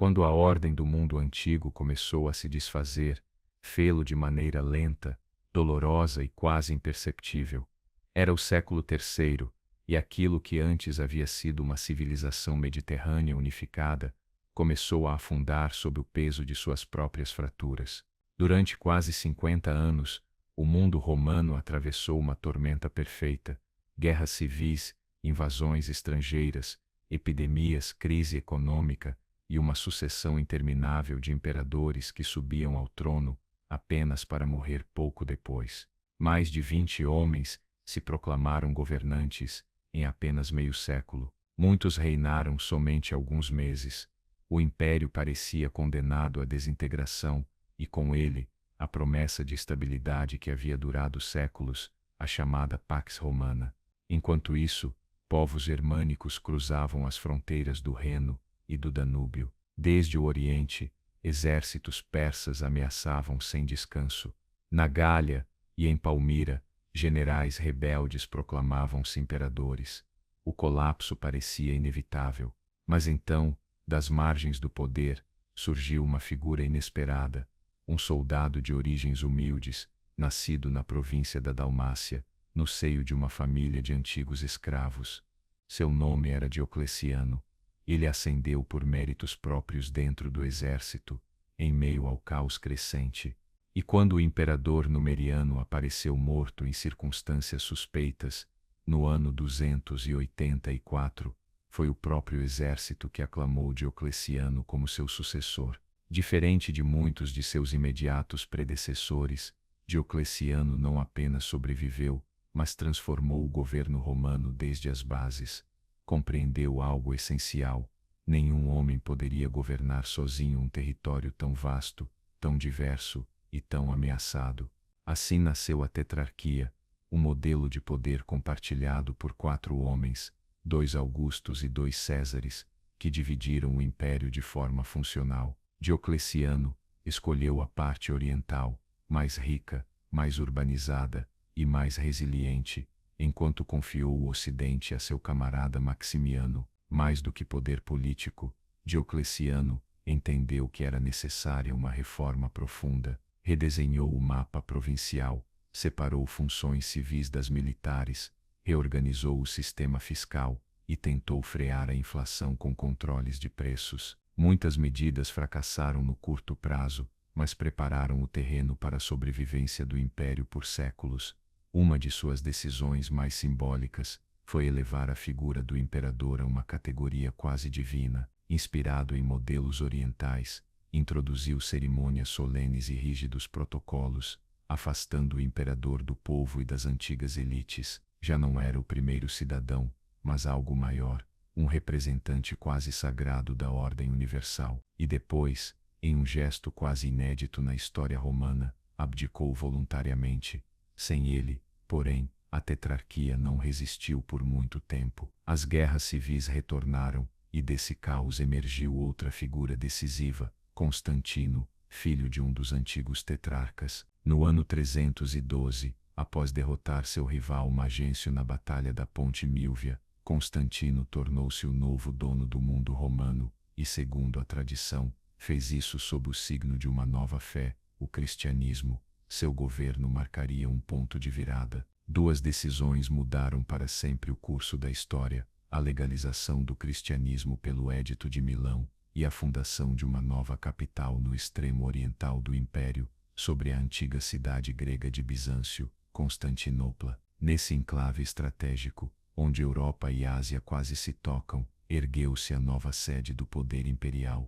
Quando a ordem do mundo antigo começou a se desfazer, fê-lo de maneira lenta, dolorosa e quase imperceptível. Era o século terceiro, e aquilo que antes havia sido uma civilização mediterrânea unificada, começou a afundar sob o peso de suas próprias fraturas. Durante quase 50 anos, o mundo romano atravessou uma tormenta perfeita: guerras civis, invasões estrangeiras, epidemias, crise econômica e uma sucessão interminável de imperadores que subiam ao trono apenas para morrer pouco depois. Mais de 20 homens se proclamaram governantes em apenas meio século. Muitos reinaram somente alguns meses. O império parecia condenado à desintegração, e com ele, a promessa de estabilidade que havia durado séculos, a chamada Pax Romana. Enquanto isso, povos germânicos cruzavam as fronteiras do Reno e do Danúbio. Desde o Oriente, exércitos persas ameaçavam sem descanso. Na Gália e em Palmira, generais rebeldes proclamavam-se imperadores. O colapso parecia inevitável, mas então, das margens do poder, surgiu uma figura inesperada, um soldado de origens humildes, nascido na província da Dalmácia, no seio de uma família de antigos escravos. Seu nome era Diocleciano. Ele ascendeu por méritos próprios dentro do exército, em meio ao caos crescente. E quando o imperador Numeriano apareceu morto em circunstâncias suspeitas, no ano 284, foi o próprio exército que aclamou Diocleciano como seu sucessor. Diferente de muitos de seus imediatos predecessores, Diocleciano não apenas sobreviveu, mas transformou o governo romano desde as bases. Compreendeu algo essencial: nenhum homem poderia governar sozinho um território tão vasto, tão diverso e tão ameaçado. Assim nasceu a tetrarquia, um modelo de poder compartilhado por 4 homens, 2 Augustos e 2 Césares, que dividiram o império de forma funcional. Diocleciano escolheu a parte oriental, mais rica, mais urbanizada e mais resiliente, enquanto confiou o Ocidente a seu camarada Maximiano. Mais do que poder político, Diocleciano entendeu que era necessária uma reforma profunda. Redesenhou o mapa provincial, separou funções civis das militares, reorganizou o sistema fiscal e tentou frear a inflação com controles de preços. Muitas medidas fracassaram no curto prazo, mas prepararam o terreno para a sobrevivência do império por séculos. Uma de suas decisões mais simbólicas foi elevar a figura do imperador a uma categoria quase divina. Inspirado em modelos orientais, introduziu cerimônias solenes e rígidos protocolos, afastando o imperador do povo e das antigas elites. Já não era o primeiro cidadão, mas algo maior, um representante quase sagrado da ordem universal. E depois, em um gesto quase inédito na história romana, abdicou voluntariamente. Sem ele, porém, a tetrarquia não resistiu por muito tempo. As guerras civis retornaram, e desse caos emergiu outra figura decisiva: Constantino, filho de um dos antigos tetrarcas. No ano 312, após derrotar seu rival Magêncio na Batalha da Ponte Milvia, Constantino tornou-se o novo dono do mundo romano, e, segundo a tradição, fez isso sob o signo de uma nova fé, o cristianismo. Seu governo marcaria um ponto de virada. 2 decisões mudaram para sempre o curso da história: a legalização do cristianismo pelo Édito de Milão e a fundação de uma nova capital no extremo oriental do império, sobre a antiga cidade grega de Bizâncio, Constantinopla. Nesse enclave estratégico, onde Europa e Ásia quase se tocam, ergueu-se a nova sede do poder imperial.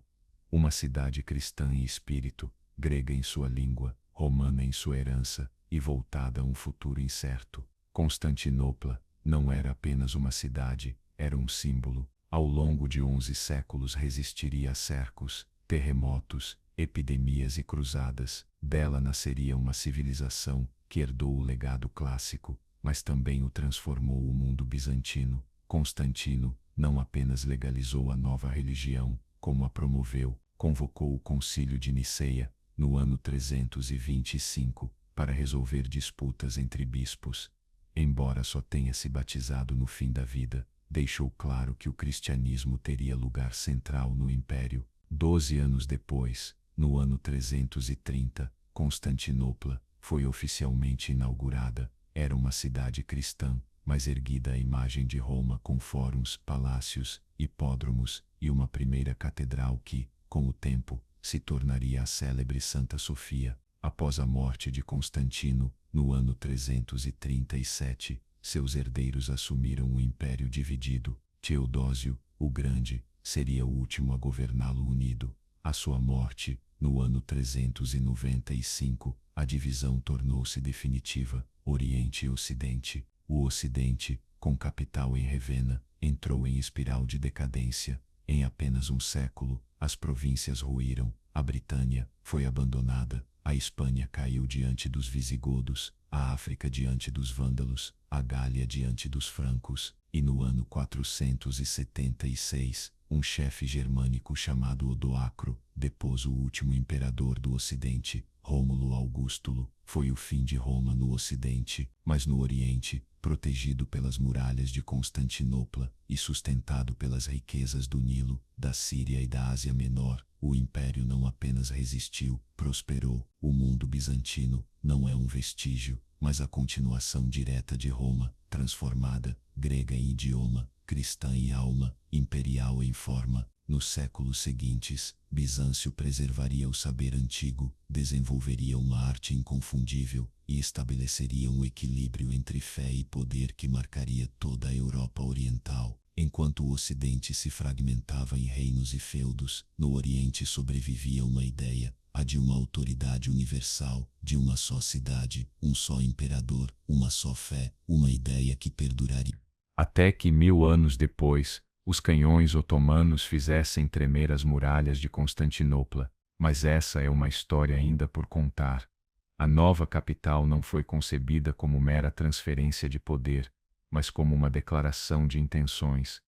Uma cidade cristã em espírito, grega em sua língua, romana em sua herança, e voltada a um futuro incerto. Constantinopla não era apenas uma cidade, era um símbolo. Ao longo de 11 séculos resistiria a cercos, terremotos, epidemias e cruzadas. Dela nasceria uma civilização que herdou o legado clássico, mas também o transformou o mundo bizantino. Constantino não apenas legalizou a nova religião, como a promoveu, convocou o Concílio de Niceia, no ano 325, para resolver disputas entre bispos. Embora só tenha se batizado no fim da vida, deixou claro que o cristianismo teria lugar central no império. 12 anos depois, no ano 330, Constantinopla foi oficialmente inaugurada. Era uma cidade cristã, mas erguida à imagem de Roma, com fóruns, palácios, hipódromos e uma primeira catedral que, com o tempo, se tornaria a célebre Santa Sofia. Após a morte de Constantino, no ano 337, seus herdeiros assumiram um império dividido. Teodósio, o Grande, seria o último a governá-lo unido. À sua morte, no ano 395, a divisão tornou-se definitiva. Oriente e Ocidente. O Ocidente, com capital em Ravenna, entrou em espiral de decadência. Em apenas um século, as províncias ruíram, a Britânia foi abandonada, a Espanha caiu diante dos visigodos, a África diante dos vândalos, a Gália diante dos francos, e no ano 476, um chefe germânico chamado Odoacro depôs o último imperador do Ocidente, Rômulo Augustulo. Foi o fim de Roma no Ocidente, mas no Oriente, protegido pelas muralhas de Constantinopla e sustentado pelas riquezas do Nilo, da Síria e da Ásia Menor, o império não apenas resistiu, prosperou. O mundo bizantino não é um vestígio, mas a continuação direta de Roma, transformada, grega em idioma, cristã em alma, imperial em forma. Nos séculos seguintes, Bizâncio preservaria o saber antigo, desenvolveria uma arte inconfundível e estabeleceria um equilíbrio entre fé e poder que marcaria toda a Europa Oriental. Enquanto o Ocidente se fragmentava em reinos e feudos, no Oriente sobrevivia uma ideia, a de uma autoridade universal, de uma só cidade, um só imperador, uma só fé, uma ideia que perduraria. Até que 1000 anos depois, os canhões otomanos fizessem tremer as muralhas de Constantinopla. Mas essa é uma história ainda por contar. A nova capital não foi concebida como mera transferência de poder, mas como uma declaração de intenções.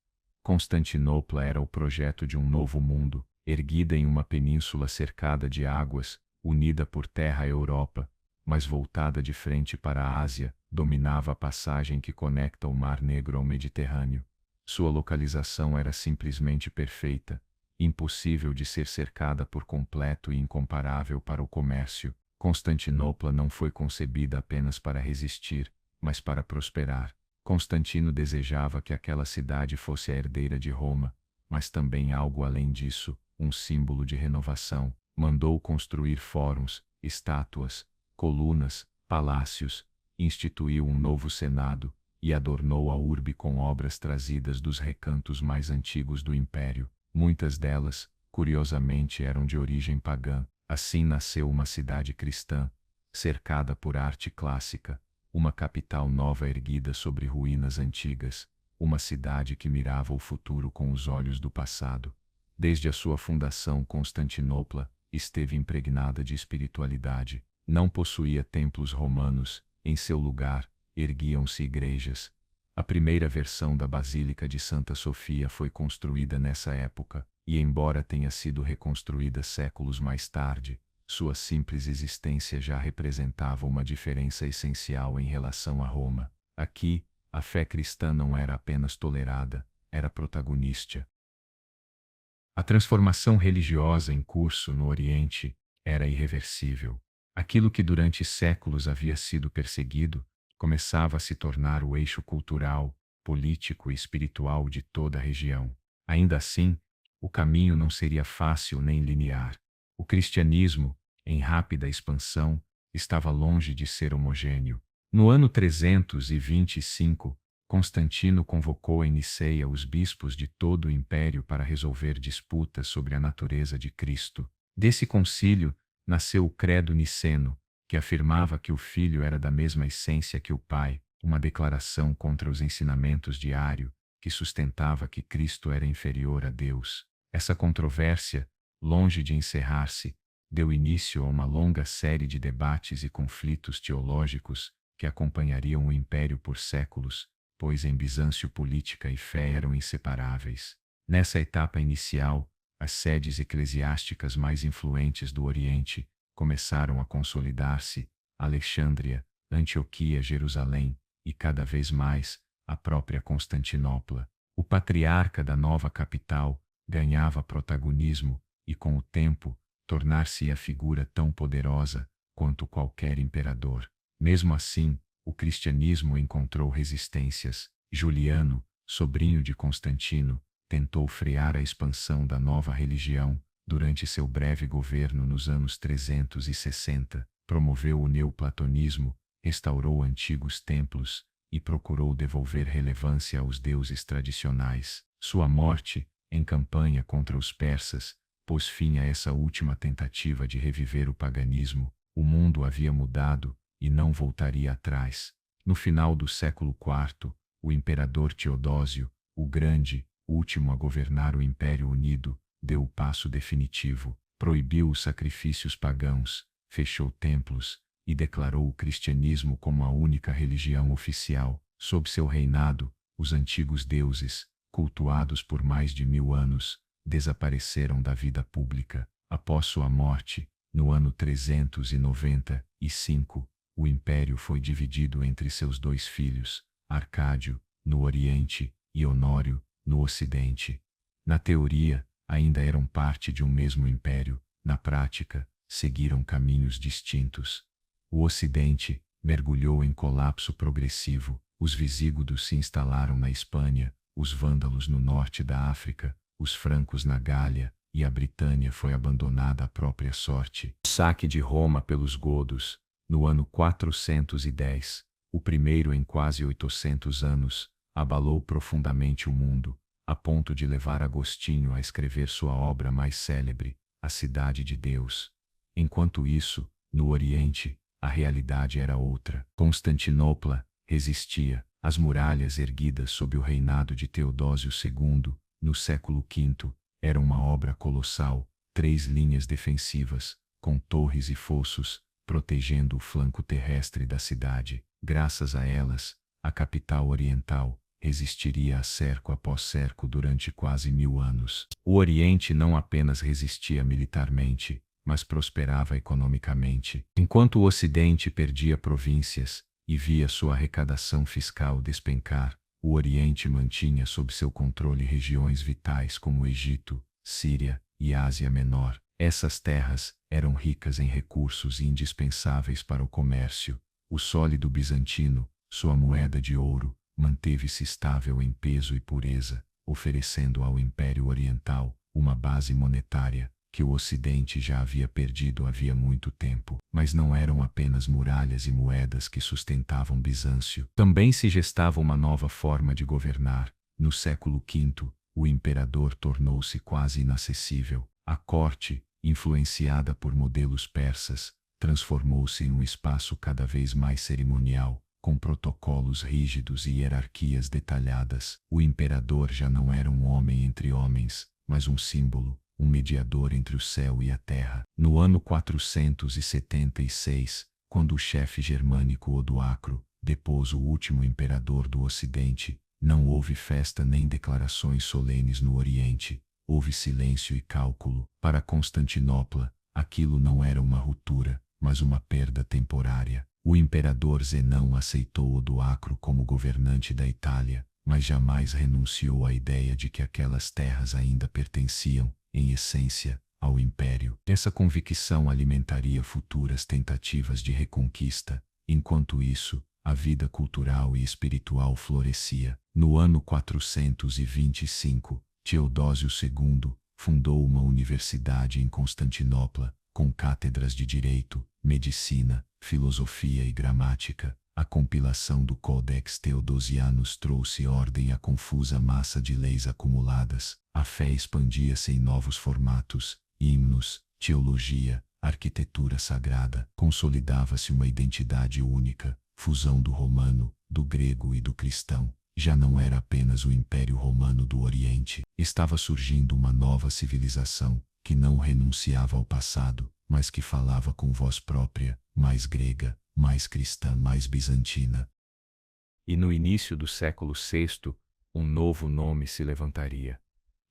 Constantinopla era o projeto de um novo mundo, erguida em uma península cercada de águas, unida por terra à Europa, mas voltada de frente para a Ásia, dominava a passagem que conecta o Mar Negro ao Mediterrâneo. Sua localização era simplesmente perfeita, impossível de ser cercada por completo e incomparável para o comércio. Constantinopla não foi concebida apenas para resistir, mas para prosperar. Constantino desejava que aquela cidade fosse a herdeira de Roma, mas também algo além disso, um símbolo de renovação. Mandou construir fóruns, estátuas, colunas, palácios, instituiu um novo senado e adornou a urbe com obras trazidas dos recantos mais antigos do império. Muitas delas, curiosamente, eram de origem pagã. Assim nasceu uma cidade cristã, cercada por arte clássica, uma capital nova erguida sobre ruínas antigas, uma cidade que mirava o futuro com os olhos do passado. Desde a sua fundação, Constantinopla esteve impregnada de espiritualidade. Não possuía templos romanos, em seu lugar, erguiam-se igrejas. A primeira versão da Basílica de Santa Sofia foi construída nessa época, e embora tenha sido reconstruída séculos mais tarde, sua simples existência já representava uma diferença essencial em relação a Roma. Aqui, a fé cristã não era apenas tolerada, era protagonista. A transformação religiosa em curso no Oriente era irreversível. Aquilo que durante séculos havia sido perseguido começava a se tornar o eixo cultural, político e espiritual de toda a região. Ainda assim, o caminho não seria fácil nem linear. O cristianismo, em rápida expansão, estava longe de ser homogêneo. No ano 325, Constantino convocou em Niceia os bispos de todo o império para resolver disputas sobre a natureza de Cristo. Desse concílio, nasceu o Credo Niceno, que afirmava que o Filho era da mesma essência que o Pai, uma declaração contra os ensinamentos de Ário, que sustentava que Cristo era inferior a Deus. Essa controvérsia, longe de encerrar-se, deu início a uma longa série de debates e conflitos teológicos que acompanhariam o império por séculos, pois em Bizâncio política e fé eram inseparáveis. Nessa etapa inicial, as sedes eclesiásticas mais influentes do Oriente começaram a consolidar-se: Alexandria, Antioquia, Jerusalém e, cada vez mais, a própria Constantinopla. O patriarca da nova capital ganhava protagonismo e com o tempo, tornar-se a figura tão poderosa quanto qualquer imperador. Mesmo assim, o cristianismo encontrou resistências. Juliano, sobrinho de Constantino, tentou frear a expansão da nova religião. Durante seu breve governo nos anos 360, promoveu o neoplatonismo, restaurou antigos templos e procurou devolver relevância aos deuses tradicionais. Sua morte, em campanha contra os persas, pôs fim a essa última tentativa de reviver o paganismo. O mundo havia mudado e não voltaria atrás. No final do século IV, o imperador Teodósio, o Grande, último a governar o Império Unido, deu o passo definitivo, proibiu os sacrifícios pagãos, fechou templos e declarou o cristianismo como a única religião oficial. Sob seu reinado, os antigos deuses, cultuados por mais de 1000 anos, desapareceram da vida pública. Após sua morte, no ano 395, o império foi dividido entre seus 2 filhos, Arcádio, no Oriente, e Honório, no Ocidente. Na teoria, ainda eram parte de um mesmo império, na prática, seguiram caminhos distintos. O Ocidente mergulhou em colapso progressivo, os visígodos se instalaram na Espanha, os vândalos no norte da África, os francos na Gália, e a Britânia foi abandonada à própria sorte. O saque de Roma pelos godos, no ano 410, o primeiro em quase 800 anos, abalou profundamente o mundo, a ponto de levar Agostinho a escrever sua obra mais célebre, A Cidade de Deus. Enquanto isso, no Oriente, a realidade era outra. Constantinopla resistia. As muralhas erguidas sob o reinado de Teodósio II, no século V, eram uma obra colossal, 3 linhas defensivas, com torres e fossos, protegendo o flanco terrestre da cidade. Graças a elas, a capital oriental resistiria a cerco após cerco durante quase 1000 anos. O Oriente não apenas resistia militarmente, mas prosperava economicamente. Enquanto o Ocidente perdia províncias e via sua arrecadação fiscal despencar, o Oriente mantinha sob seu controle regiões vitais como o Egito, Síria e Ásia Menor. Essas terras eram ricas em recursos e indispensáveis para o comércio. O sólido bizantino, sua moeda de ouro, manteve-se estável em peso e pureza, oferecendo ao Império Oriental uma base monetária que o Ocidente já havia perdido havia muito tempo. Mas não eram apenas muralhas e moedas que sustentavam Bizâncio. Também se gestava uma nova forma de governar. No século V, o imperador tornou-se quase inacessível. A corte, influenciada por modelos persas, transformou-se em um espaço cada vez mais cerimonial, com protocolos rígidos e hierarquias detalhadas. O imperador já não era um homem entre homens, mas um símbolo, um mediador entre o céu e a terra. No ano 476, quando o chefe germânico Odoacro depôs o último imperador do Ocidente, não houve festa nem declarações solenes no Oriente. Houve silêncio e cálculo. Para Constantinopla, aquilo não era uma ruptura, mas uma perda temporária. O imperador Zenão aceitou Odoacro como governante da Itália, mas jamais renunciou à ideia de que aquelas terras ainda pertenciam, em essência, ao império. Essa convicção alimentaria futuras tentativas de reconquista. Enquanto isso, a vida cultural e espiritual florescia. No ano 425, Teodósio II fundou uma universidade em Constantinopla, com cátedras de direito, medicina, filosofia e gramática. A compilação do Codex Theodosianus trouxe ordem à confusa massa de leis acumuladas. A fé expandia-se em novos formatos, himnos, teologia, arquitetura sagrada. Consolidava-se uma identidade única, fusão do romano, do grego e do cristão. Já não era apenas o Império Romano do Oriente. Estava surgindo uma nova civilização, que não renunciava ao passado, mas que falava com voz própria, mais grega, mais cristã, mais bizantina. E no início do século VI, um novo nome se levantaria.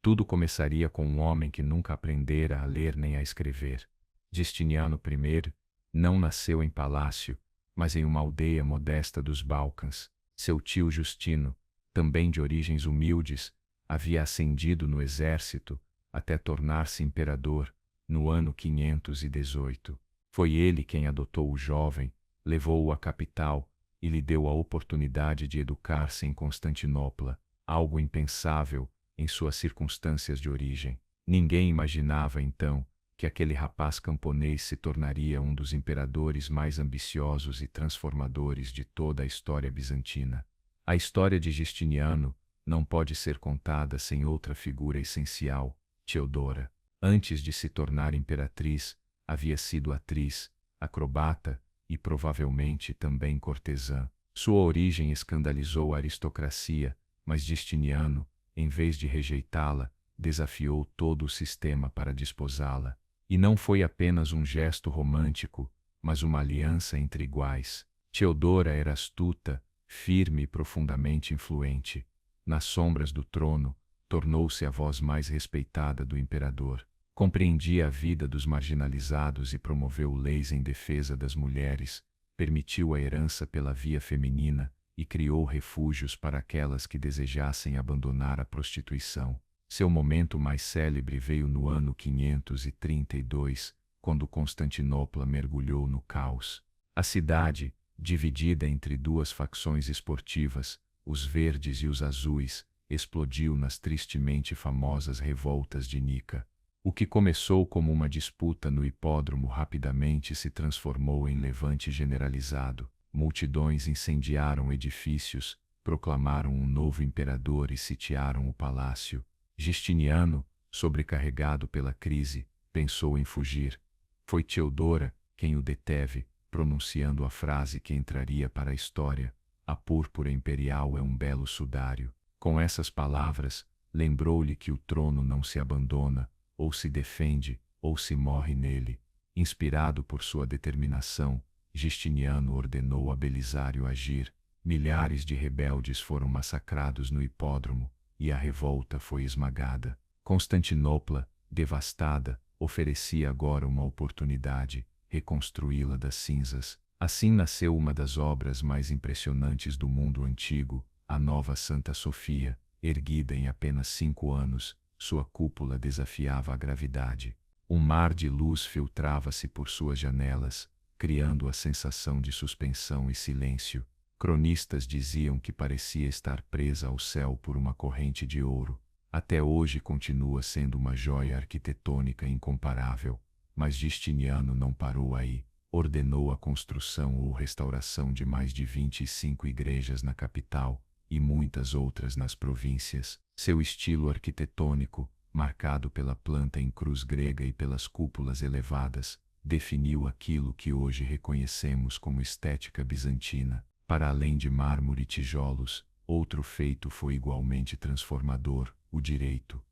Tudo começaria com um homem que nunca aprendera a ler nem a escrever. Justiniano I não nasceu em palácio, mas em uma aldeia modesta dos Balcãs. Seu tio Justino, também de origens humildes, havia ascendido no exército, até tornar-se imperador, no ano 518. Foi ele quem adotou o jovem, levou-o à capital e lhe deu a oportunidade de educar-se em Constantinopla, algo impensável em suas circunstâncias de origem. Ninguém imaginava, então, que aquele rapaz camponês se tornaria um dos imperadores mais ambiciosos e transformadores de toda a história bizantina. A história de Justiniano não pode ser contada sem outra figura essencial, Teodora. Antes de se tornar imperatriz, havia sido atriz, acrobata e provavelmente também cortesã. Sua origem escandalizou a aristocracia, mas Justiniano, em vez de rejeitá-la, desafiou todo o sistema para desposá-la. E não foi apenas um gesto romântico, mas uma aliança entre iguais. Teodora era astuta, firme e profundamente influente. Nas sombras do trono, tornou-se a voz mais respeitada do imperador. Compreendia a vida dos marginalizados e promoveu leis em defesa das mulheres, permitiu a herança pela via feminina e criou refúgios para aquelas que desejassem abandonar a prostituição. Seu momento mais célebre veio no ano 532, quando Constantinopla mergulhou no caos. A cidade, dividida entre duas facções esportivas, os verdes e os azuis, explodiu nas tristemente famosas revoltas de Nica. O que começou como uma disputa no hipódromo rapidamente se transformou em levante generalizado. Multidões incendiaram edifícios, proclamaram um novo imperador e sitiaram o palácio. Justiniano, sobrecarregado pela crise, pensou em fugir. Foi Teodora quem o deteve, pronunciando a frase que entraria para a história: "A púrpura imperial é um belo sudário." Com essas palavras, lembrou-lhe que o trono não se abandona, ou se defende, ou se morre nele. Inspirado por sua determinação, Justiniano ordenou a Belisário agir. Milhares de rebeldes foram massacrados no hipódromo, e a revolta foi esmagada. Constantinopla, devastada, oferecia agora uma oportunidade: reconstruí-la das cinzas. Assim nasceu uma das obras mais impressionantes do mundo antigo, a nova Santa Sofia. Erguida em apenas 5 anos, sua cúpula desafiava a gravidade. Um mar de luz filtrava-se por suas janelas, criando a sensação de suspensão e silêncio. Cronistas diziam que parecia estar presa ao céu por uma corrente de ouro. Até hoje continua sendo uma joia arquitetônica incomparável, mas Justiniano não parou aí. Ordenou a construção ou restauração de mais de 25 igrejas na capital e muitas outras nas províncias. Seu estilo arquitetônico, marcado pela planta em cruz grega e pelas cúpulas elevadas, definiu aquilo que hoje reconhecemos como estética bizantina. Para além de mármore e tijolos, outro feito foi igualmente transformador: o direito.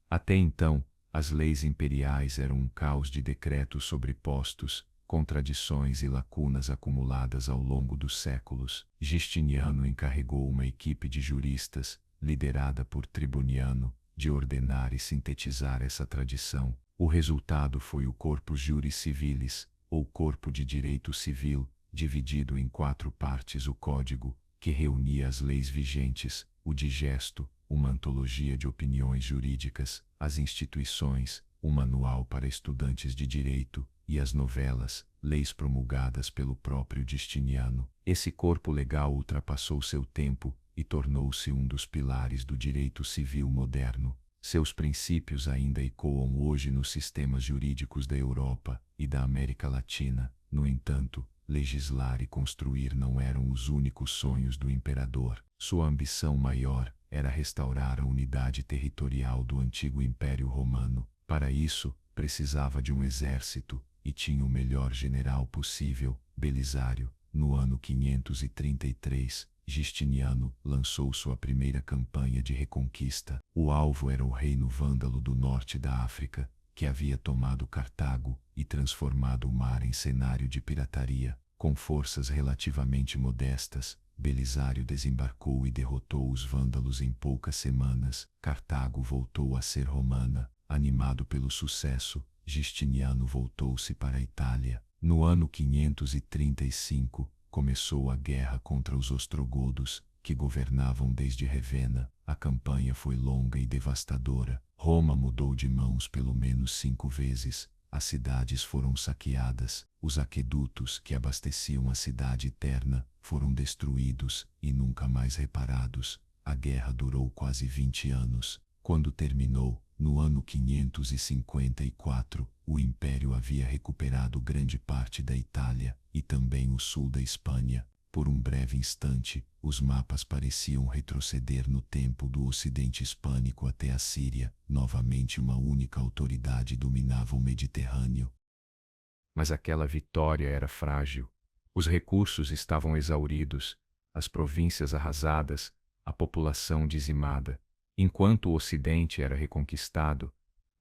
Até então, as leis imperiais eram um caos de decretos sobrepostos, contradições e lacunas acumuladas ao longo dos séculos. Justiniano encarregou uma equipe de juristas, liderada por Triboniano, de ordenar e sintetizar essa tradição. O resultado foi o Corpus Juris Civilis, ou Corpo de Direito Civil, dividido em 4 partes: o Código, que reunia as leis vigentes; o Digesto, uma antologia de opiniões jurídicas; as Instituições, um manual para estudantes de direito; e as Novelas, leis promulgadas pelo próprio Justiniano. Esse corpo legal ultrapassou seu tempo e tornou-se um dos pilares do direito civil moderno. Seus princípios ainda ecoam hoje nos sistemas jurídicos da Europa e da América Latina. No entanto, legislar e construir não eram os únicos sonhos do imperador. Sua ambição maior era restaurar a unidade territorial do antigo Império Romano. Para isso, precisava de um exército, e tinha o melhor general possível, Belisário. No ano 533, Justiniano lançou sua primeira campanha de reconquista. O alvo era o reino vândalo do norte da África, que havia tomado Cartago e transformado o mar em cenário de pirataria. Com forças relativamente modestas, Belisário desembarcou e derrotou os vândalos em poucas semanas. Cartago voltou a ser romana. Animado pelo sucesso, Justiniano voltou-se para a Itália. No ano 535, começou a guerra contra os ostrogodos, que governavam desde Ravenna. A campanha foi longa e devastadora. Roma mudou de mãos pelo menos 5 vezes, as cidades foram saqueadas, os aquedutos que abasteciam a cidade eterna foram destruídos e nunca mais reparados. A guerra durou quase 20 anos. Quando terminou, no ano 554, o Império havia recuperado grande parte da Itália e também o sul da Espanha. Por um breve instante, os mapas pareciam retroceder no tempo do Ocidente Hispânico até a Síria. Novamente uma única autoridade dominava o Mediterrâneo. Mas aquela vitória era frágil. Os recursos estavam exauridos, as províncias arrasadas, a população dizimada. Enquanto o Ocidente era reconquistado,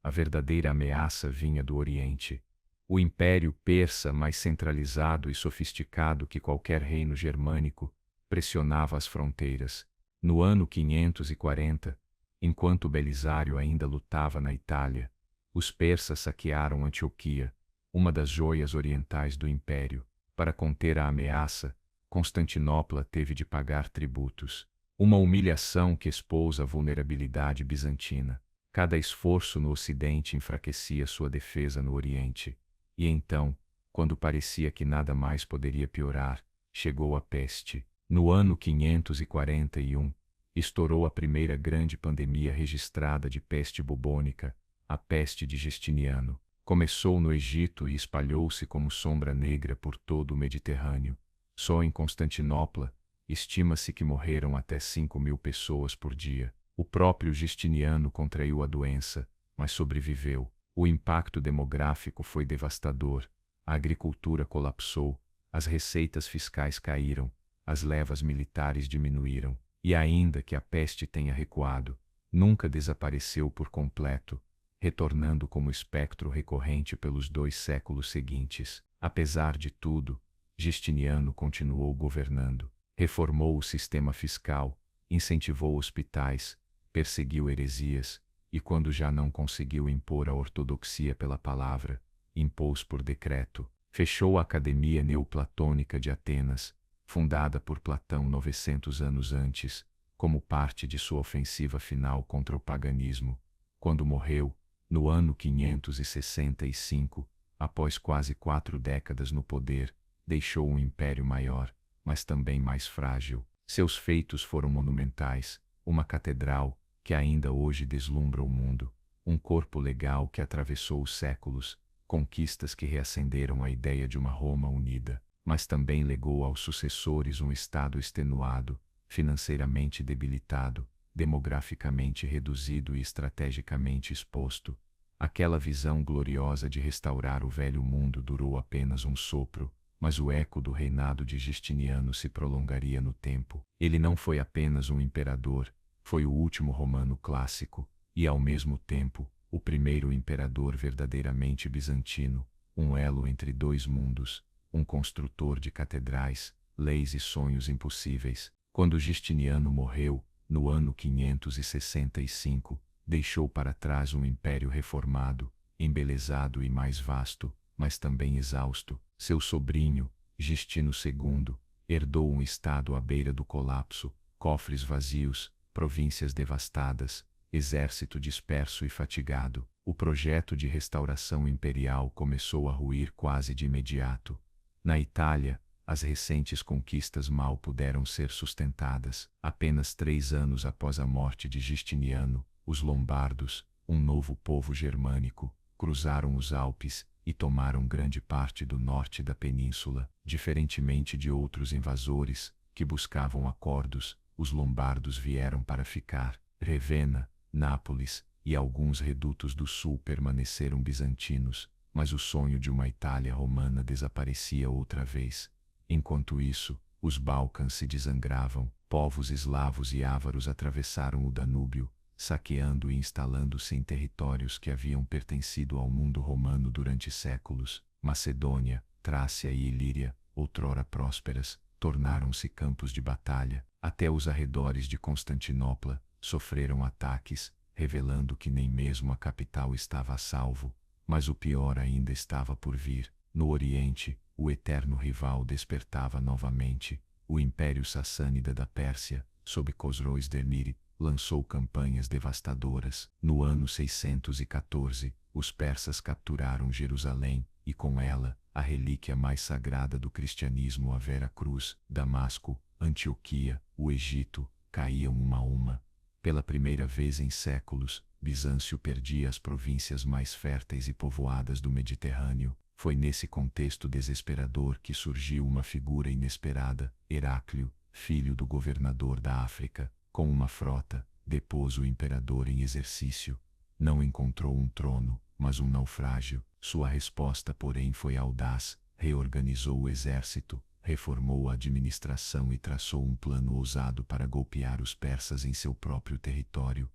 a verdadeira ameaça vinha do Oriente. O Império Persa, mais centralizado e sofisticado que qualquer reino germânico, pressionava as fronteiras. No ano 540, enquanto Belisário ainda lutava na Itália, os persas saquearam Antioquia, uma das joias orientais do Império. Para conter a ameaça, Constantinopla teve de pagar tributos. Uma humilhação que expôs a vulnerabilidade bizantina. Cada esforço no Ocidente enfraquecia sua defesa no Oriente. E então, quando parecia que nada mais poderia piorar, chegou a peste. No ano 541, estourou a primeira grande pandemia registrada de peste bubônica, a peste de Justiniano. Começou no Egito e espalhou-se como sombra negra por todo o Mediterrâneo. Só em Constantinopla, estima-se que morreram até 5.000 pessoas por dia. O próprio Justiniano contraiu a doença, mas sobreviveu. O impacto demográfico foi devastador. A agricultura colapsou, as receitas fiscais caíram, as levas militares diminuíram. E ainda que a peste tenha recuado, nunca desapareceu por completo, retornando como espectro recorrente pelos 2 séculos seguintes. Apesar de tudo, Justiniano continuou governando. Reformou o sistema fiscal, incentivou hospitais, perseguiu heresias, e quando já não conseguiu impor a ortodoxia pela palavra, impôs por decreto. Fechou a Academia Neoplatônica de Atenas, fundada por Platão 900 anos antes, como parte de sua ofensiva final contra o paganismo. Quando morreu, no ano 565, após quase 4 décadas no poder, deixou um império maior, mas também mais frágil. Seus feitos foram monumentais, uma catedral que ainda hoje deslumbra o mundo, um corpo legal que atravessou os séculos, conquistas que reacenderam a ideia de uma Roma unida, mas também legou aos sucessores um Estado extenuado, financeiramente debilitado, demograficamente reduzido e estrategicamente exposto. Aquela visão gloriosa de restaurar o velho mundo durou apenas um sopro, mas o eco do reinado de Justiniano se prolongaria no tempo. Ele não foi apenas um imperador, foi o último romano clássico, e ao mesmo tempo, o primeiro imperador verdadeiramente bizantino, um elo entre 2 mundos, um construtor de catedrais, leis e sonhos impossíveis. Quando Justiniano morreu, no ano 565, deixou para trás um império reformado, embelezado e mais vasto, mas também exausto. Seu sobrinho, Justino II, herdou um estado à beira do colapso, cofres vazios, províncias devastadas, exército disperso e fatigado. O projeto de restauração imperial começou a ruir quase de imediato. Na Itália, as recentes conquistas mal puderam ser sustentadas. Apenas 3 anos após a morte de Justiniano, os lombardos, um novo povo germânico, cruzaram os Alpes e tomaram grande parte do norte da península. Diferentemente de outros invasores, que buscavam acordos, os lombardos vieram para ficar. Ravenna, Nápoles e alguns redutos do sul permaneceram bizantinos, mas o sonho de uma Itália romana desaparecia outra vez. Enquanto isso, os Balcãs se desangravam, povos eslavos e ávaros atravessaram o Danúbio, saqueando e instalando-se em territórios que haviam pertencido ao mundo romano durante séculos. Macedônia, Trácia e Ilíria, outrora prósperas, tornaram-se campos de batalha. Até os arredores de Constantinopla sofreram ataques, revelando que nem mesmo a capital estava a salvo. Mas o pior ainda estava por vir. No Oriente, o eterno rival despertava novamente. O Império Sassânida da Pérsia, sob Cosroes Demiri, lançou campanhas devastadoras. No ano 614, os persas capturaram Jerusalém e, com ela, a relíquia mais sagrada do cristianismo, a Vera Cruz. Damasco, Antioquia, o Egito, caíam uma a uma. Pela primeira vez em séculos, Bizâncio perdia as províncias mais férteis e povoadas do Mediterrâneo. Foi nesse contexto desesperador que surgiu uma figura inesperada, Heráclio, filho do governador da África. Com uma frota, depôs o imperador em exercício. Não encontrou um trono, mas um naufrágio. Sua resposta, porém, foi audaz. Reorganizou o exército, reformou a administração e traçou um plano ousado para golpear os persas em seu próprio território.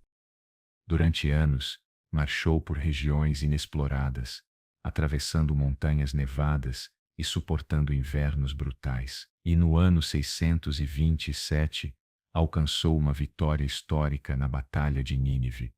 Durante anos, marchou por regiões inexploradas, atravessando montanhas nevadas e suportando invernos brutais. E no ano 627, alcançou uma vitória histórica na Batalha de Nínive.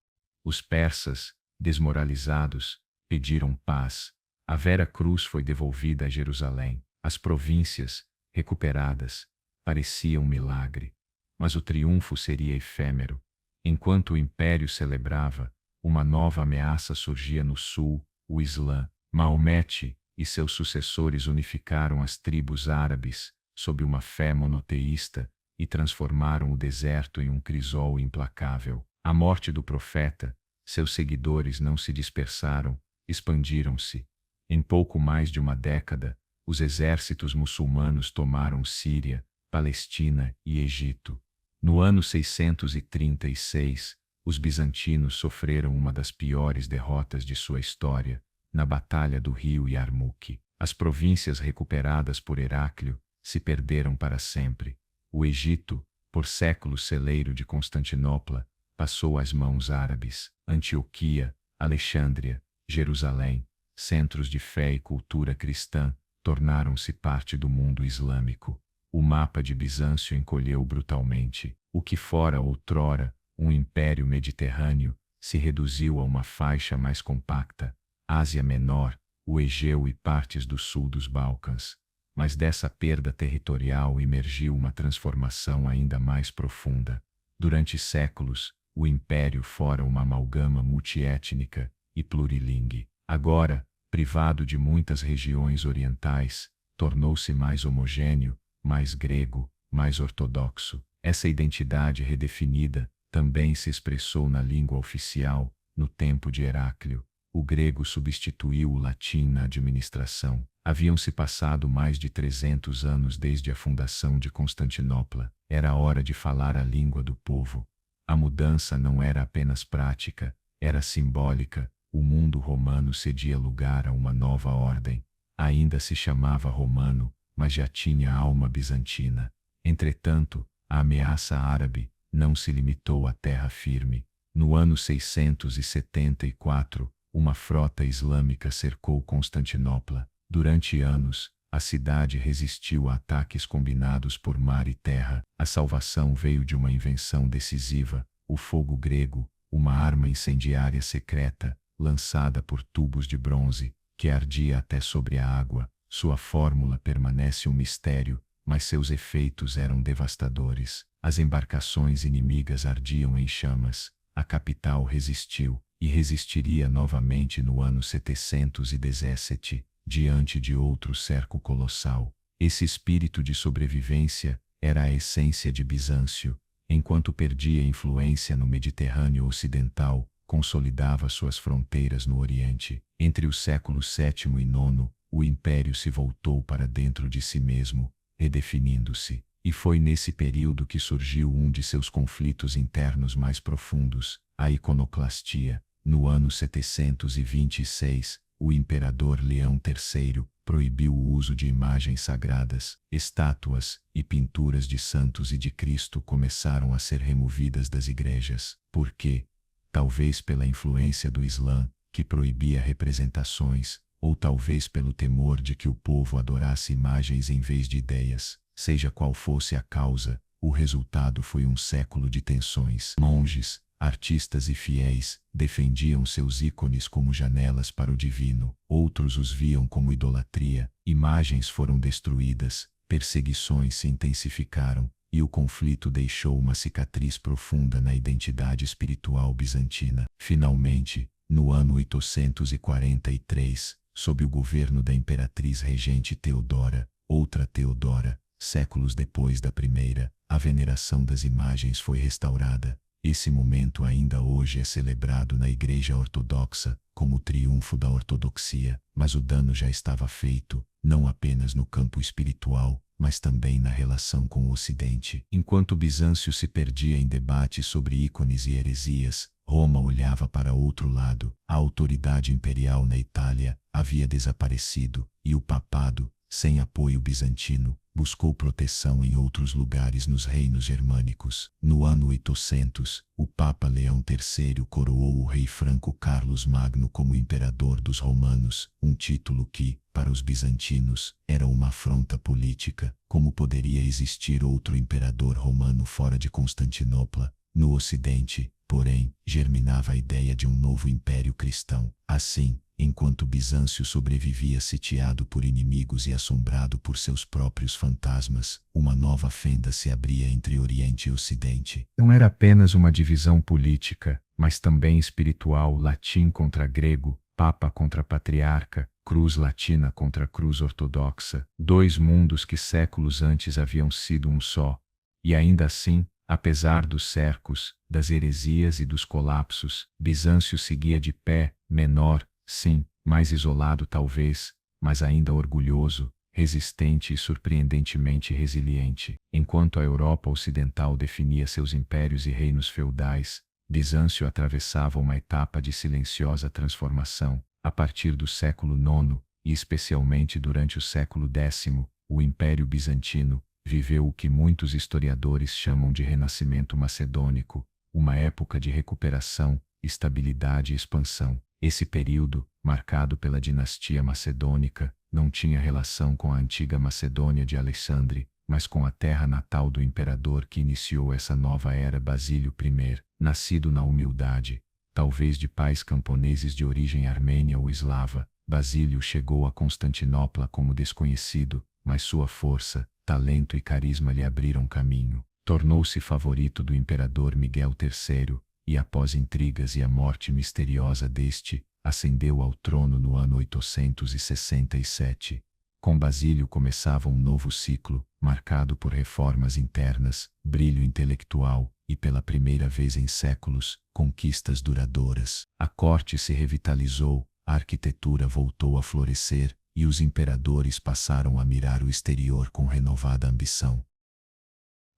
Os persas, desmoralizados, pediram paz. A Vera Cruz foi devolvida a Jerusalém. As províncias, recuperadas, parecia um milagre. Mas o triunfo seria efêmero. Enquanto o império celebrava, uma nova ameaça surgia no sul, o Islã. Maomete e seus sucessores unificaram as tribos árabes sob uma fé monoteísta e transformaram o deserto em um crisol implacável. À morte do profeta, seus seguidores não se dispersaram, expandiram-se. Em pouco mais de uma década, os exércitos muçulmanos tomaram Síria, Palestina e Egito. No ano 636, os bizantinos sofreram uma das piores derrotas de sua história, na Batalha do Rio Yarmouk. As províncias recuperadas por Heráclio se perderam para sempre. O Egito, por séculos celeiro de Constantinopla, passou às mãos árabes. Antioquia, Alexandria, Jerusalém, centros de fé e cultura cristã, tornaram-se parte do mundo islâmico. O mapa de Bizâncio encolheu brutalmente. O que fora outrora um império mediterrâneo se reduziu a uma faixa mais compacta. Ásia Menor, o Egeu e partes do sul dos Balcãs. Mas dessa perda territorial emergiu uma transformação ainda mais profunda. Durante séculos, o império fora uma amalgama multiétnica e plurilingue. Agora, privado de muitas regiões orientais, tornou-se mais homogêneo, mais grego, mais ortodoxo. Essa identidade redefinida também se expressou na língua oficial, no tempo de Heráclio. O grego substituiu o latim na administração. Haviam-se passado mais de 300 anos desde a fundação de Constantinopla. Era hora de falar a língua do povo. A mudança não era apenas prática, era simbólica. O mundo romano cedia lugar a uma nova ordem. Ainda se chamava romano, mas já tinha alma bizantina. Entretanto, a ameaça árabe não se limitou à terra firme. No ano 674, uma frota islâmica cercou Constantinopla. Durante anos, a cidade resistiu a ataques combinados por mar e terra. A salvação veio de uma invenção decisiva, o fogo grego, uma arma incendiária secreta, lançada por tubos de bronze, que ardia até sobre a água. Sua fórmula permanece um mistério, mas seus efeitos eram devastadores. As embarcações inimigas ardiam em chamas. A capital resistiu, e resistiria novamente no ano 717, diante de outro cerco colossal. Esse espírito de sobrevivência era a essência de Bizâncio. Enquanto perdia influência no Mediterrâneo ocidental, consolidava suas fronteiras no Oriente. Entre os séculos VII e IX, o império se voltou para dentro de si mesmo, redefinindo-se. E foi nesse período que surgiu um de seus conflitos internos mais profundos, a iconoclastia. No ano 726, o imperador Leão III proibiu o uso de imagens sagradas. Estátuas e pinturas de santos e de Cristo começaram a ser removidas das igrejas. Por quê? Talvez pela influência do Islã, que proibia representações, ou talvez pelo temor de que o povo adorasse imagens em vez de ideias. Seja qual fosse a causa, o resultado foi um século de tensões. Monges, artistas e fiéis defendiam seus ícones como janelas para o divino. Outros os viam como idolatria. Imagens foram destruídas, perseguições se intensificaram, e o conflito deixou uma cicatriz profunda na identidade espiritual bizantina. Finalmente, no ano 843, sob o governo da imperatriz regente Teodora, outra Teodora, séculos depois da primeira, a veneração das imagens foi restaurada. Esse momento ainda hoje é celebrado na Igreja Ortodoxa como o triunfo da ortodoxia, mas o dano já estava feito, não apenas no campo espiritual, mas também na relação com o Ocidente. Enquanto Bizâncio se perdia em debates sobre ícones e heresias, Roma olhava para outro lado. A autoridade imperial na Itália havia desaparecido, e o papado, sem apoio bizantino, buscou proteção em outros lugares nos reinos germânicos. No ano 800, o Papa Leão III coroou o rei franco Carlos Magno como imperador dos romanos, um título que, para os bizantinos, era uma afronta política. Como poderia existir outro imperador romano fora de Constantinopla? No Ocidente, porém, germinava a ideia de um novo império cristão. Assim, enquanto Bizâncio sobrevivia sitiado por inimigos e assombrado por seus próprios fantasmas, uma nova fenda se abria entre Oriente e Ocidente. Não era apenas uma divisão política, mas também espiritual, latim contra grego, papa contra patriarca, cruz latina contra cruz ortodoxa, dois mundos que séculos antes haviam sido um só. E ainda assim, apesar dos cercos, das heresias e dos colapsos, Bizâncio seguia de pé, menor, sim, mais isolado talvez, mas ainda orgulhoso, resistente e surpreendentemente resiliente. Enquanto a Europa ocidental definia seus impérios e reinos feudais, Bizâncio atravessava uma etapa de silenciosa transformação. A partir do século IX, e especialmente durante o século X, o Império Bizantino viveu o que muitos historiadores chamam de Renascimento Macedônico, uma época de recuperação, estabilidade e expansão. Esse período, marcado pela dinastia macedônica, não tinha relação com a antiga Macedônia de Alexandre, mas com a terra natal do imperador que iniciou essa nova era. Basílio I, nascido na humildade, talvez de pais camponeses de origem armênia ou eslava, Basílio chegou a Constantinopla como desconhecido, mas sua força, talento e carisma lhe abriram caminho. Tornou-se favorito do imperador Miguel III, e após intrigas e a morte misteriosa deste, ascendeu ao trono no ano 867. Com Basílio começava um novo ciclo, marcado por reformas internas, brilho intelectual e, pela primeira vez em séculos, conquistas duradouras. A corte se revitalizou, a arquitetura voltou a florescer, e os imperadores passaram a mirar o exterior com renovada ambição.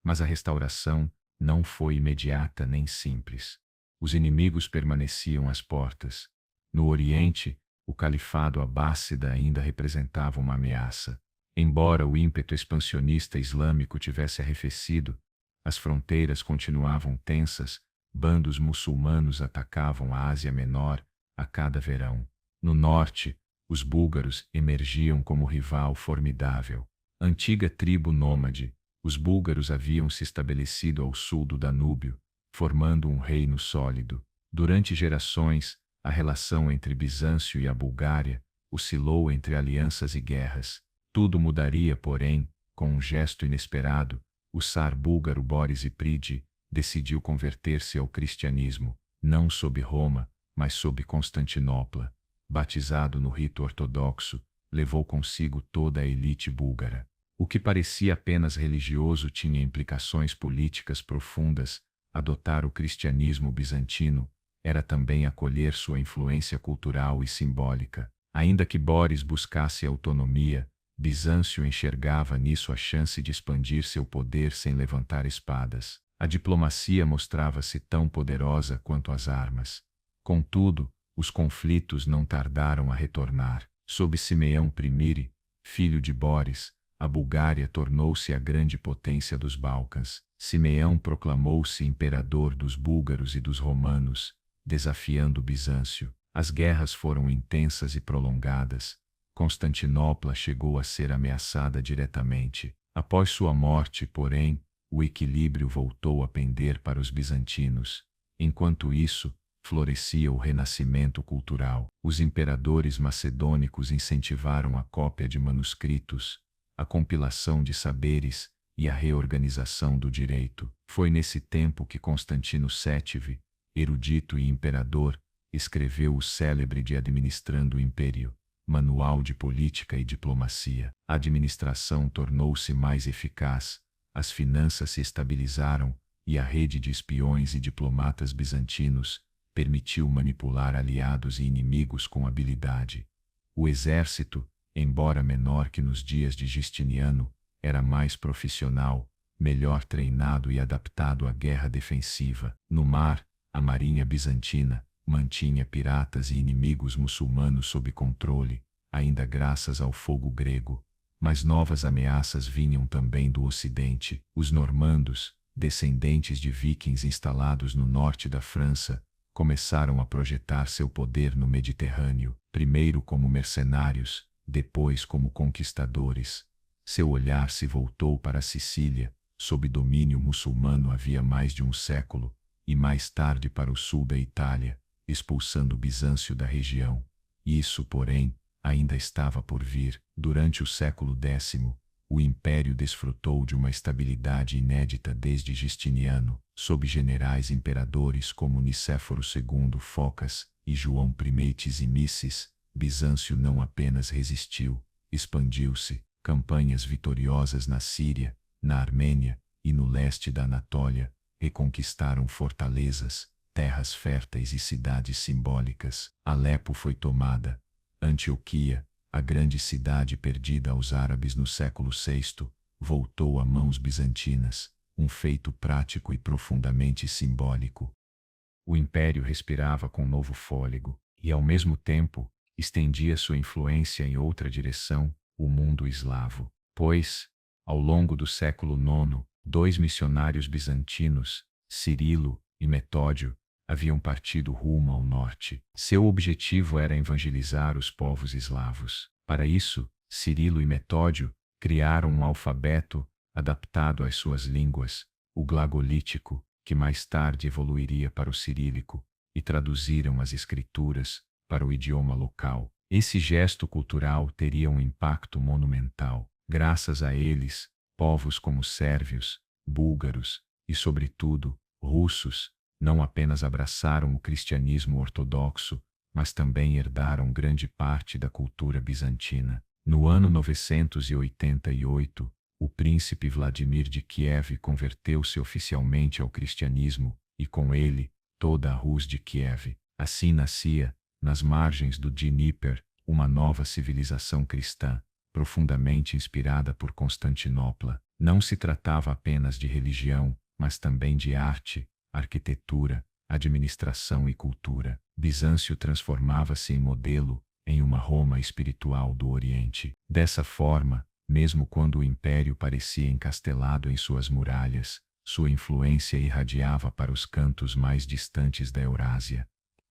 Mas a restauração não foi imediata nem simples. Os inimigos permaneciam às portas. No Oriente, o califado abássida ainda representava uma ameaça. Embora o ímpeto expansionista islâmico tivesse arrefecido, as fronteiras continuavam tensas, bandos muçulmanos atacavam a Ásia Menor a cada verão. No norte, os búlgaros emergiam como rival formidável. Antiga tribo nômade, os búlgaros haviam se estabelecido ao sul do Danúbio, formando um reino sólido. Durante gerações, a relação entre Bizâncio e a Bulgária oscilou entre alianças e guerras. Tudo mudaria, porém, com um gesto inesperado. O çar búlgaro Boris Ipridi decidiu converter-se ao cristianismo, não sob Roma, mas sob Constantinopla. Batizado no rito ortodoxo, levou consigo toda a elite búlgara. O que parecia apenas religioso tinha implicações políticas profundas. Adotar o cristianismo bizantino era também acolher sua influência cultural e simbólica. Ainda que Boris buscasse autonomia, Bizâncio enxergava nisso a chance de expandir seu poder sem levantar espadas. A diplomacia mostrava-se tão poderosa quanto as armas. Contudo, os conflitos não tardaram a retornar. Sob Simeão I, filho de Boris, a Bulgária tornou-se a grande potência dos Balcãs. Simeão proclamou-se imperador dos búlgaros e dos romanos, desafiando Bizâncio. As guerras foram intensas e prolongadas. Constantinopla chegou a ser ameaçada diretamente. Após sua morte, porém, o equilíbrio voltou a pender para os bizantinos. Enquanto isso, florescia o renascimento cultural. Os imperadores macedônicos incentivaram a cópia de manuscritos, a compilação de saberes e a reorganização do direito. Foi nesse tempo que Constantino VII, erudito e imperador, escreveu o célebre de Administrando o Império, Manual de Política e Diplomacia. A administração tornou-se mais eficaz, as finanças se estabilizaram e a rede de espiões e diplomatas bizantinos permitiu manipular aliados e inimigos com habilidade. O exército, embora menor que nos dias de Justiniano, era mais profissional, melhor treinado e adaptado à guerra defensiva. No mar, a marinha bizantina mantinha piratas e inimigos muçulmanos sob controle, ainda graças ao fogo grego. Mas novas ameaças vinham também do ocidente. Os normandos, descendentes de vikings instalados no norte da França, começaram a projetar seu poder no Mediterrâneo, primeiro como mercenários, depois como conquistadores. Seu olhar se voltou para a Sicília, sob domínio muçulmano havia mais de um século, e mais tarde para o sul da Itália, expulsando Bizâncio da região. Isso, porém, ainda estava por vir. Durante o século X, o império desfrutou de uma estabilidade inédita desde Justiniano, sob generais imperadores como Nicéforo II Focas e João I Tizimices. Bizâncio não apenas resistiu, expandiu-se. Campanhas vitoriosas na Síria, na Armênia e no leste da Anatólia reconquistaram fortalezas, terras férteis e cidades simbólicas. Alepo foi tomada. Antioquia, a grande cidade perdida aos árabes no século VI, voltou a mãos bizantinas, um feito prático e profundamente simbólico. O império respirava com novo fôlego e, ao mesmo tempo, estendia sua influência em outra direção, o mundo eslavo. Pois, ao longo do século IX, dois missionários bizantinos, Cirilo e Metódio, haviam partido rumo ao norte. Seu objetivo era evangelizar os povos eslavos. Para isso, Cirilo e Metódio criaram um alfabeto adaptado às suas línguas, o glagolítico, que mais tarde evoluiria para o cirílico, e traduziram as escrituras para o idioma local. Esse gesto cultural teria um impacto monumental. Graças a eles, povos como sérvios, búlgaros e, sobretudo, russos, não apenas abraçaram o cristianismo ortodoxo, mas também herdaram grande parte da cultura bizantina. No ano 988, o príncipe Vladimir de Kiev converteu-se oficialmente ao cristianismo, e com ele, toda a Rus de Kiev. Assim nascia, nas margens do Dníper, uma nova civilização cristã, profundamente inspirada por Constantinopla. Não se tratava apenas de religião, mas também de arte, arquitetura, administração e cultura. Bizâncio transformava-se em modelo, em uma Roma espiritual do Oriente. Dessa forma, mesmo quando o império parecia encastelado em suas muralhas, sua influência irradiava para os cantos mais distantes da Eurásia.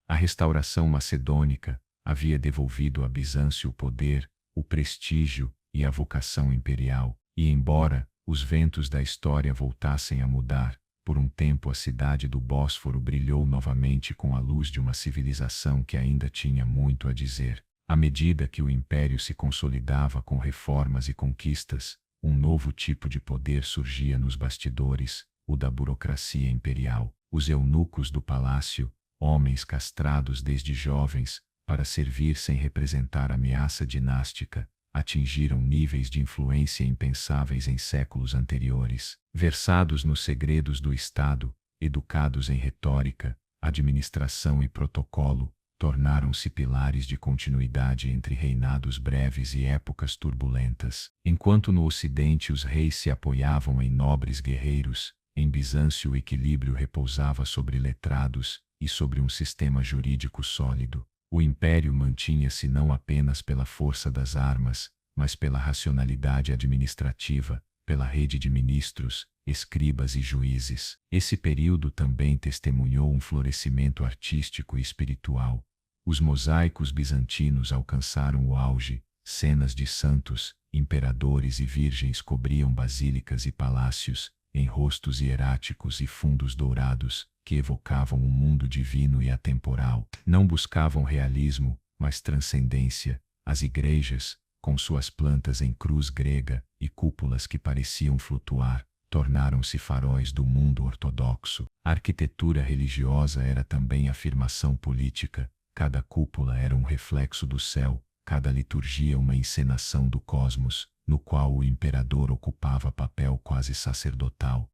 A restauração macedônica havia devolvido a Bizâncio o poder, o prestígio e a vocação imperial, e embora os ventos da história voltassem a mudar, por um tempo a cidade do Bósforo brilhou novamente com a luz de uma civilização que ainda tinha muito a dizer. À medida que o império se consolidava com reformas e conquistas, um novo tipo de poder surgia nos bastidores, o da burocracia imperial. Os eunucos do palácio, homens castrados desde jovens, para servir sem representar ameaça dinástica, atingiram níveis de influência impensáveis em séculos anteriores. Versados nos segredos do Estado, educados em retórica, administração e protocolo, tornaram-se pilares de continuidade entre reinados breves e épocas turbulentas. Enquanto no Ocidente os reis se apoiavam em nobres guerreiros, em Bizâncio o equilíbrio repousava sobre letrados e sobre um sistema jurídico sólido. O império mantinha-se não apenas pela força das armas, mas pela racionalidade administrativa, pela rede de ministros, escribas e juízes. Esse período também testemunhou um florescimento artístico e espiritual. Os mosaicos bizantinos alcançaram o auge, cenas de santos, imperadores e virgens cobriam basílicas e palácios, em rostos hieráticos e fundos dourados, que evocavam um mundo divino e atemporal. Não buscavam realismo, mas transcendência. As igrejas, com suas plantas em cruz grega e cúpulas que pareciam flutuar, tornaram-se faróis do mundo ortodoxo. A arquitetura religiosa era também afirmação política, cada cúpula era um reflexo do céu, cada liturgia uma encenação do cosmos, no qual o imperador ocupava papel quase sacerdotal.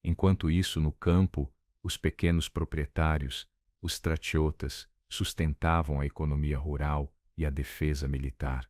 Enquanto isso, no campo, os pequenos proprietários, os stratiotas, sustentavam a economia rural e a defesa militar.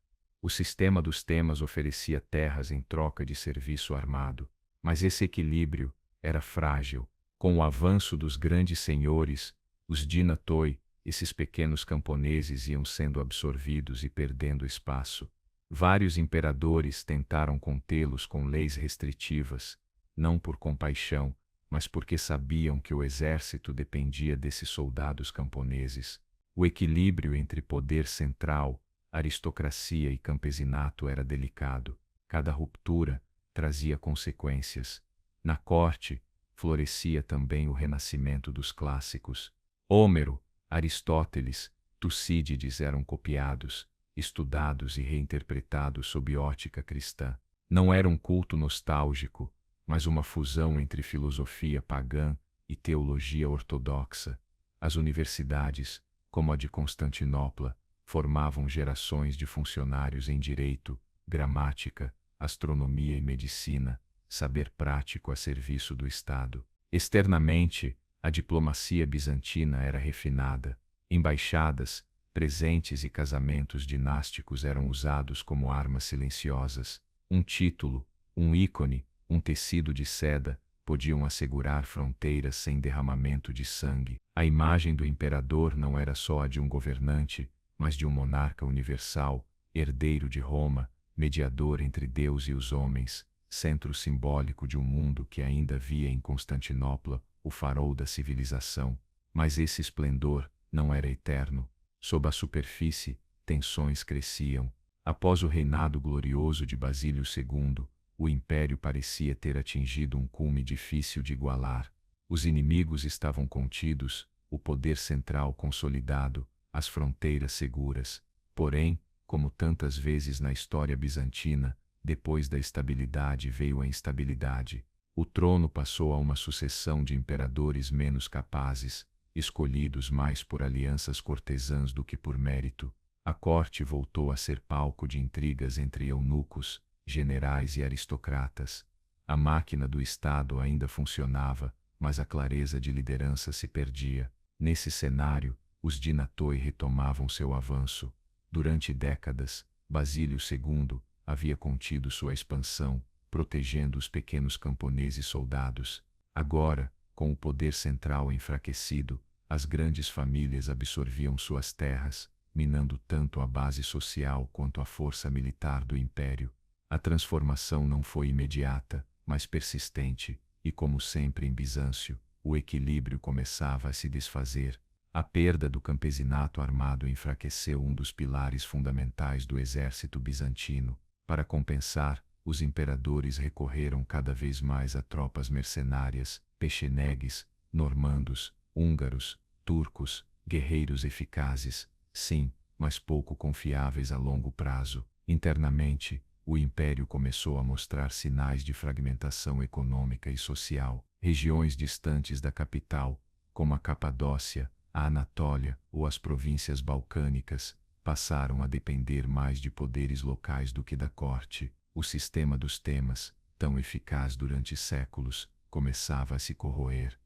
O sistema dos temas oferecia terras em troca de serviço armado, mas esse equilíbrio era frágil. Com o avanço dos grandes senhores, os dinatoi, esses pequenos camponeses iam sendo absorvidos e perdendo espaço. Vários imperadores tentaram contê-los com leis restritivas, não por compaixão, mas porque sabiam que o exército dependia desses soldados camponeses. O equilíbrio entre poder central, aristocracia e campesinato era delicado. Cada ruptura trazia consequências. Na corte, florescia também o renascimento dos clássicos. Homero, Aristóteles, Tucídides eram copiados, estudados e reinterpretados sob ótica cristã. Não era um culto nostálgico, mas uma fusão entre filosofia pagã e teologia ortodoxa. As universidades, como a de Constantinopla, formavam gerações de funcionários em direito, gramática, astronomia e medicina, saber prático a serviço do Estado. Externamente, a diplomacia bizantina era refinada. Embaixadas, presentes e casamentos dinásticos eram usados como armas silenciosas. Um título, um ícone, um tecido de seda podiam assegurar fronteiras sem derramamento de sangue. A imagem do imperador não era só a de um governante, mas de um monarca universal, herdeiro de Roma, mediador entre Deus e os homens, centro simbólico de um mundo que ainda via em Constantinopla o farol da civilização. Mas esse esplendor não era eterno. Sob a superfície, tensões cresciam. Após o reinado glorioso de Basílio II, o império parecia ter atingido um cume difícil de igualar. Os inimigos estavam contidos, o poder central consolidado, as fronteiras seguras. Porém, como tantas vezes na história bizantina, depois da estabilidade veio a instabilidade. O trono passou a uma sucessão de imperadores menos capazes, escolhidos mais por alianças cortesãs do que por mérito. A corte voltou a ser palco de intrigas entre eunucos, generais e aristocratas. A máquina do Estado ainda funcionava, mas a clareza de liderança se perdia. Nesse cenário, os dinatoi retomavam seu avanço. Durante décadas, Basílio II havia contido sua expansão, protegendo os pequenos camponeses soldados. Agora, com o poder central enfraquecido, as grandes famílias absorviam suas terras, minando tanto a base social quanto a força militar do império. A transformação não foi imediata, mas persistente, e como sempre em Bizâncio, o equilíbrio começava a se desfazer. A perda do campesinato armado enfraqueceu um dos pilares fundamentais do exército bizantino. Para compensar, os imperadores recorreram cada vez mais a tropas mercenárias, pechenegues, normandos, húngaros, turcos, guerreiros eficazes, sim, mas pouco confiáveis a longo prazo. Internamente, o império começou a mostrar sinais de fragmentação econômica e social. Regiões distantes da capital, como a Capadócia, a Anatólia ou as províncias balcânicas, passaram a depender mais de poderes locais do que da corte. O sistema dos temas, tão eficaz durante séculos, começava a se corroer.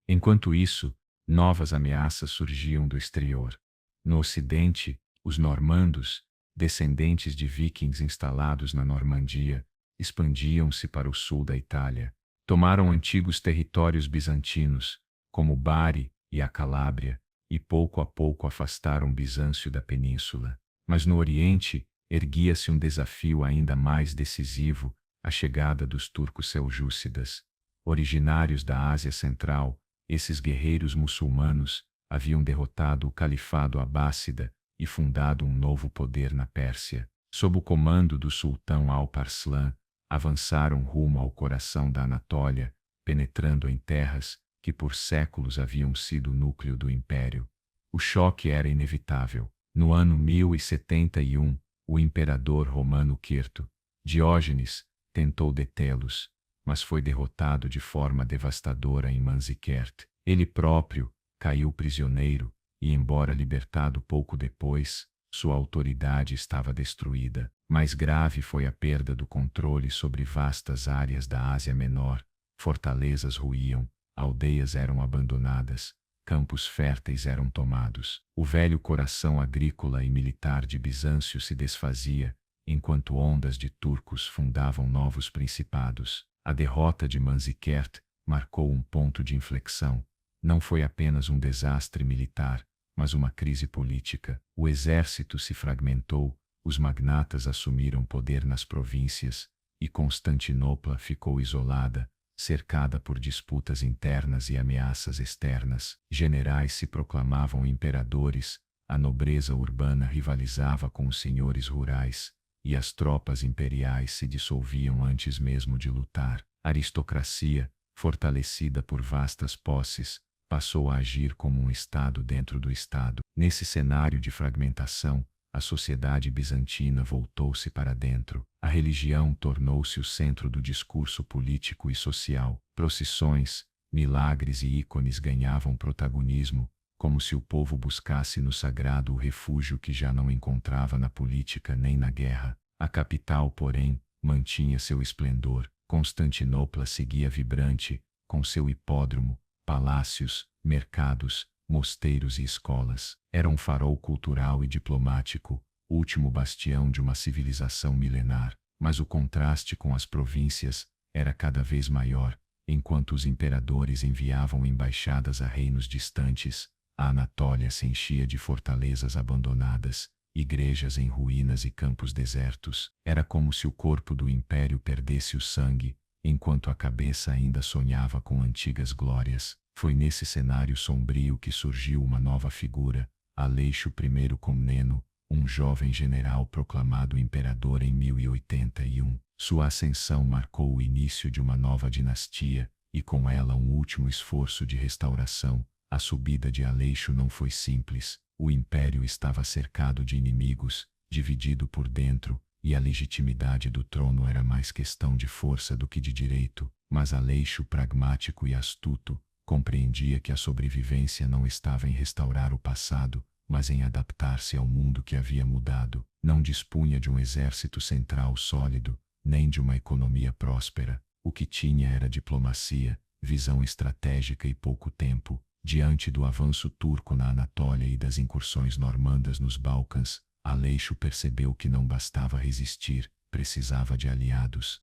Enquanto isso, novas ameaças surgiam do exterior. No ocidente, os normandos, descendentes de vikings instalados na Normandia, expandiam-se para o sul da Itália. Tomaram antigos territórios bizantinos, como Bari e a Calábria, e pouco a pouco afastaram Bizâncio da península. Mas no Oriente, erguia-se um desafio ainda mais decisivo, a chegada dos turcos seljúcidas. Originários da Ásia Central, esses guerreiros muçulmanos haviam derrotado o califado abássida e fundado um novo poder na Pérsia. Sob o comando do sultão Alparslan, avançaram rumo ao coração da Anatólia, penetrando em terras que por séculos haviam sido o núcleo do império. O choque era inevitável. No ano 1071, o imperador romano Quirto Diógenes tentou detê-los, mas foi derrotado de forma devastadora em Manzikert. Ele próprio caiu prisioneiro e, embora libertado pouco depois, sua autoridade estava destruída. Mais grave foi a perda do controle sobre vastas áreas da Ásia Menor. Fortalezas ruíam, aldeias eram abandonadas, campos férteis eram tomados. O velho coração agrícola e militar de Bizâncio se desfazia, enquanto ondas de turcos fundavam novos principados. A derrota de Manzikert marcou um ponto de inflexão. Não foi apenas um desastre militar, mas uma crise política. O exército se fragmentou, os magnatas assumiram poder nas províncias, e Constantinopla ficou isolada, cercada por disputas internas e ameaças externas. Generais se proclamavam imperadores, a nobreza urbana rivalizava com os senhores rurais, e as tropas imperiais se dissolviam antes mesmo de lutar. A aristocracia, fortalecida por vastas posses, passou a agir como um Estado dentro do Estado. Nesse cenário de fragmentação, a sociedade bizantina voltou-se para dentro. A religião tornou-se o centro do discurso político e social. Procissões, milagres e ícones ganhavam protagonismo, como se o povo buscasse no sagrado o refúgio que já não encontrava na política nem na guerra. A capital, porém, mantinha seu esplendor. Constantinopla seguia vibrante, com seu hipódromo, palácios, mercados, mosteiros e escolas. Era um farol cultural e diplomático, último bastião de uma civilização milenar. Mas o contraste com as províncias era cada vez maior. Enquanto os imperadores enviavam embaixadas a reinos distantes, a Anatólia se enchia de fortalezas abandonadas, igrejas em ruínas e campos desertos. Era como se o corpo do império perdesse o sangue, enquanto a cabeça ainda sonhava com antigas glórias. Foi nesse cenário sombrio que surgiu uma nova figura, Aleixo I Comneno, um jovem general proclamado imperador em 1081. Sua ascensão marcou o início de uma nova dinastia, e com ela um último esforço de restauração. A subida de Aleixo não foi simples. O império estava cercado de inimigos, dividido por dentro, e a legitimidade do trono era mais questão de força do que de direito. Mas Aleixo, pragmático e astuto, compreendia que a sobrevivência não estava em restaurar o passado, mas em adaptar-se ao mundo que havia mudado. Não dispunha de um exército central sólido, nem de uma economia próspera. O que tinha era diplomacia, visão estratégica e pouco tempo. Diante do avanço turco na Anatólia e das incursões normandas nos Balcãs, Aleixo percebeu que não bastava resistir, precisava de aliados.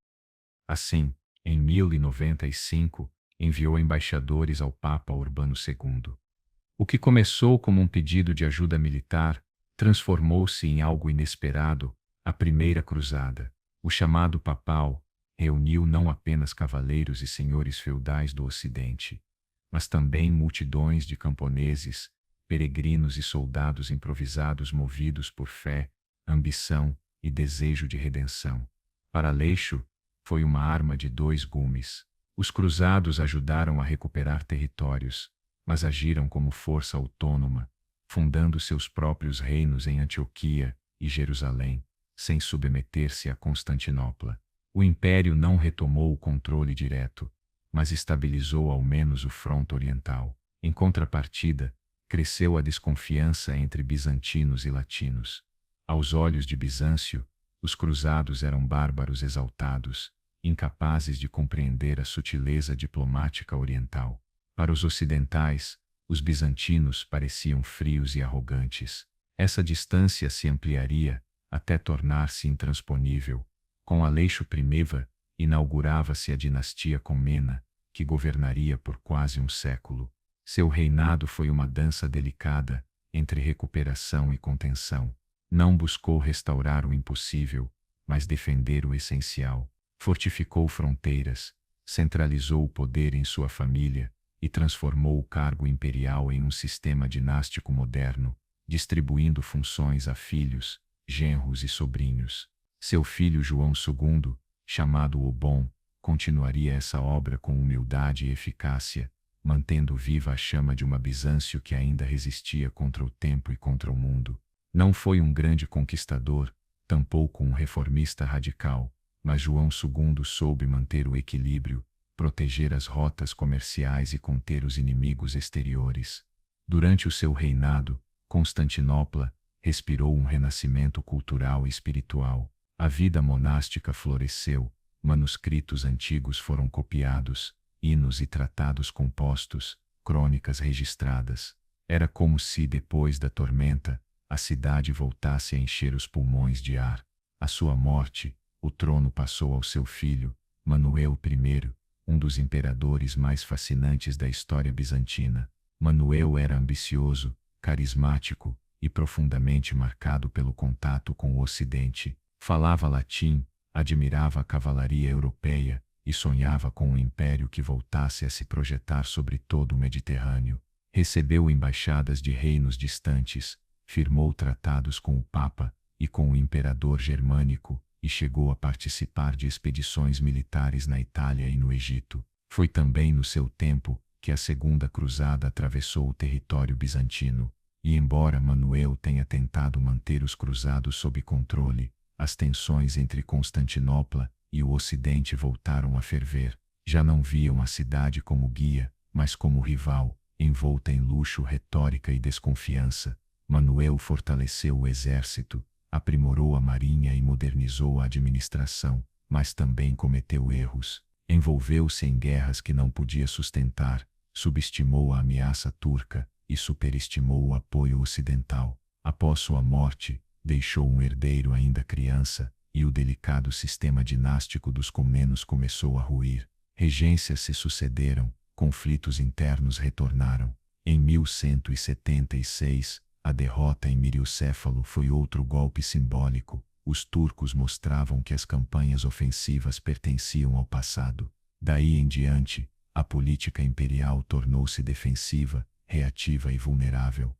Assim, em 1095, enviou embaixadores ao Papa Urbano II. O que começou como um pedido de ajuda militar, transformou-se em algo inesperado, a Primeira Cruzada. O chamado papal reuniu não apenas cavaleiros e senhores feudais do Ocidente, mas também multidões de camponeses, peregrinos e soldados improvisados movidos por fé, ambição e desejo de redenção. Para Aleixo, foi uma arma de dois gumes. Os cruzados ajudaram a recuperar territórios, mas agiram como força autônoma, fundando seus próprios reinos em Antioquia e Jerusalém, sem submeter-se a Constantinopla. O império não retomou o controle direto, mas estabilizou ao menos o fronte oriental. Em contrapartida, cresceu a desconfiança entre bizantinos e latinos. Aos olhos de Bizâncio, os cruzados eram bárbaros exaltados, incapazes de compreender a sutileza diplomática oriental. Para os ocidentais, os bizantinos pareciam frios e arrogantes. Essa distância se ampliaria até tornar-se intransponível. Com Aleixo I, inaugurava-se a dinastia Comnena, que governaria por quase um século. Seu reinado foi uma dança delicada, entre recuperação e contenção. Não buscou restaurar o impossível, mas defender o essencial. Fortificou fronteiras, centralizou o poder em sua família e transformou o cargo imperial em um sistema dinástico moderno, distribuindo funções a filhos, genros e sobrinhos. Seu filho João II, chamado o Bom, continuaria essa obra com humildade e eficácia, mantendo viva a chama de uma Bizâncio que ainda resistia contra o tempo e contra o mundo. Não foi um grande conquistador, tampouco um reformista radical, mas João II soube manter o equilíbrio, proteger as rotas comerciais e conter os inimigos exteriores. Durante o seu reinado, Constantinopla respirou um renascimento cultural e espiritual. A vida monástica floresceu, manuscritos antigos foram copiados, hinos e tratados compostos, crônicas registradas. Era como se, depois da tormenta, a cidade voltasse a encher os pulmões de ar. À sua morte, o trono passou ao seu filho, Manuel I, um dos imperadores mais fascinantes da história bizantina. Manuel era ambicioso, carismático e profundamente marcado pelo contato com o Ocidente. Falava latim, admirava a cavalaria europeia e sonhava com um império que voltasse a se projetar sobre todo o Mediterrâneo. Recebeu embaixadas de reinos distantes, firmou tratados com o Papa e com o imperador germânico e chegou a participar de expedições militares na Itália e no Egito. Foi também no seu tempo que a Segunda Cruzada atravessou o território bizantino, e embora Manuel tenha tentado manter os cruzados sob controle, as tensões entre Constantinopla e o Ocidente voltaram a ferver. Já não viam a cidade como guia, mas como rival, envolta em luxo, retórica e desconfiança. Manuel fortaleceu o exército, aprimorou a marinha e modernizou a administração, mas também cometeu erros. Envolveu-se em guerras que não podia sustentar, subestimou a ameaça turca e superestimou o apoio ocidental. Após sua morte, deixou um herdeiro ainda criança, e o delicado sistema dinástico dos Comnenos começou a ruir. Regências se sucederam, conflitos internos retornaram. Em 1176, a derrota em Miriocéfalo foi outro golpe simbólico. Os turcos mostravam que as campanhas ofensivas pertenciam ao passado. Daí em diante, a política imperial tornou-se defensiva, reativa e vulnerável.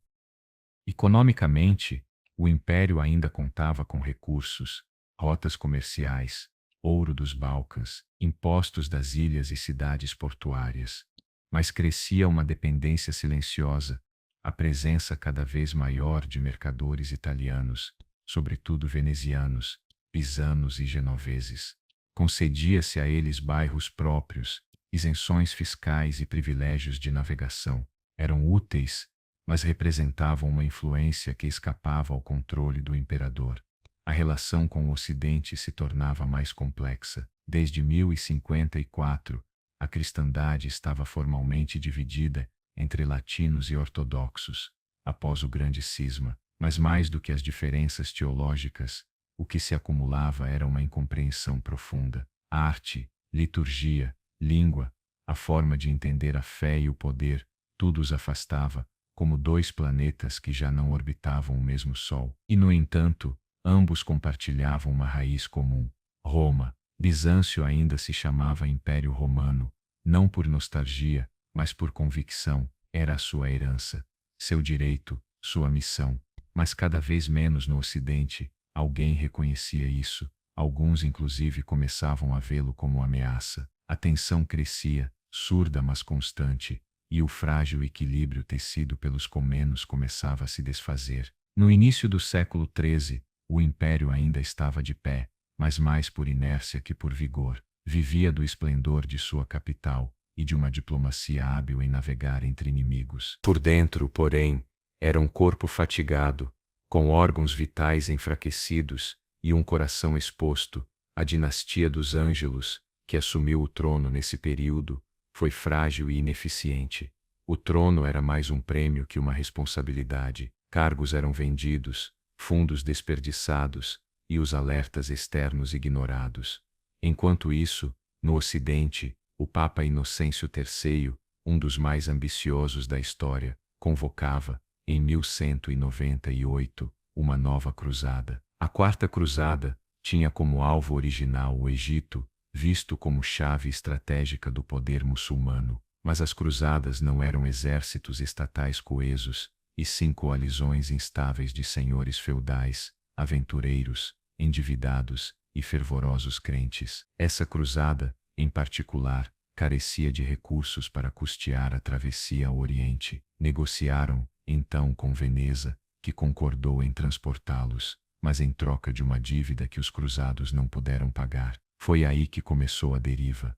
Economicamente, o império ainda contava com recursos, rotas comerciais, ouro dos Balcãs, impostos das ilhas e cidades portuárias. Mas crescia uma dependência silenciosa, a presença cada vez maior de mercadores italianos, sobretudo venezianos, pisanos e genoveses. Concedia-se a eles bairros próprios, isenções fiscais e privilégios de navegação. Eram úteis, mas representavam uma influência que escapava ao controle do imperador. A relação com o Ocidente se tornava mais complexa. Desde 1054, a cristandade estava formalmente dividida entre latinos e ortodoxos, após o grande cisma. Mas mais do que as diferenças teológicas, o que se acumulava era uma incompreensão profunda. Arte, liturgia, língua, a forma de entender a fé e o poder, tudo os afastava, como dois planetas que já não orbitavam o mesmo Sol. E, no entanto, ambos compartilhavam uma raiz comum. Roma. Bizâncio ainda se chamava Império Romano, não por nostalgia, mas por convicção. Era a sua herança, seu direito, sua missão. Mas cada vez menos no Ocidente, alguém reconhecia isso. Alguns inclusive começavam a vê-lo como ameaça. A tensão crescia, surda mas constante, e o frágil equilíbrio tecido pelos Comnenos começava a se desfazer. No início do século XIII, o império ainda estava de pé, mas mais por inércia que por vigor. Vivia do esplendor de sua capital e de uma diplomacia hábil em navegar entre inimigos. Por dentro, porém, era um corpo fatigado, com órgãos vitais enfraquecidos e um coração exposto. A dinastia dos Ângelos, que assumiu o trono nesse período, foi frágil e ineficiente. O trono era mais um prêmio que uma responsabilidade. Cargos eram vendidos, fundos desperdiçados e os alertas externos ignorados. Enquanto isso, no Ocidente, o Papa Inocêncio III, um dos mais ambiciosos da história, convocava, em 1198, uma nova cruzada. A Quarta Cruzada tinha como alvo original o Egito, visto como chave estratégica do poder muçulmano. Mas as cruzadas não eram exércitos estatais coesos, e sim coalizões instáveis de senhores feudais, aventureiros, endividados e fervorosos crentes. Essa cruzada, em particular, carecia de recursos para custear a travessia ao Oriente. Negociaram, então, com Veneza, que concordou em transportá-los, mas em troca de uma dívida que os cruzados não puderam pagar. Foi aí que começou a deriva.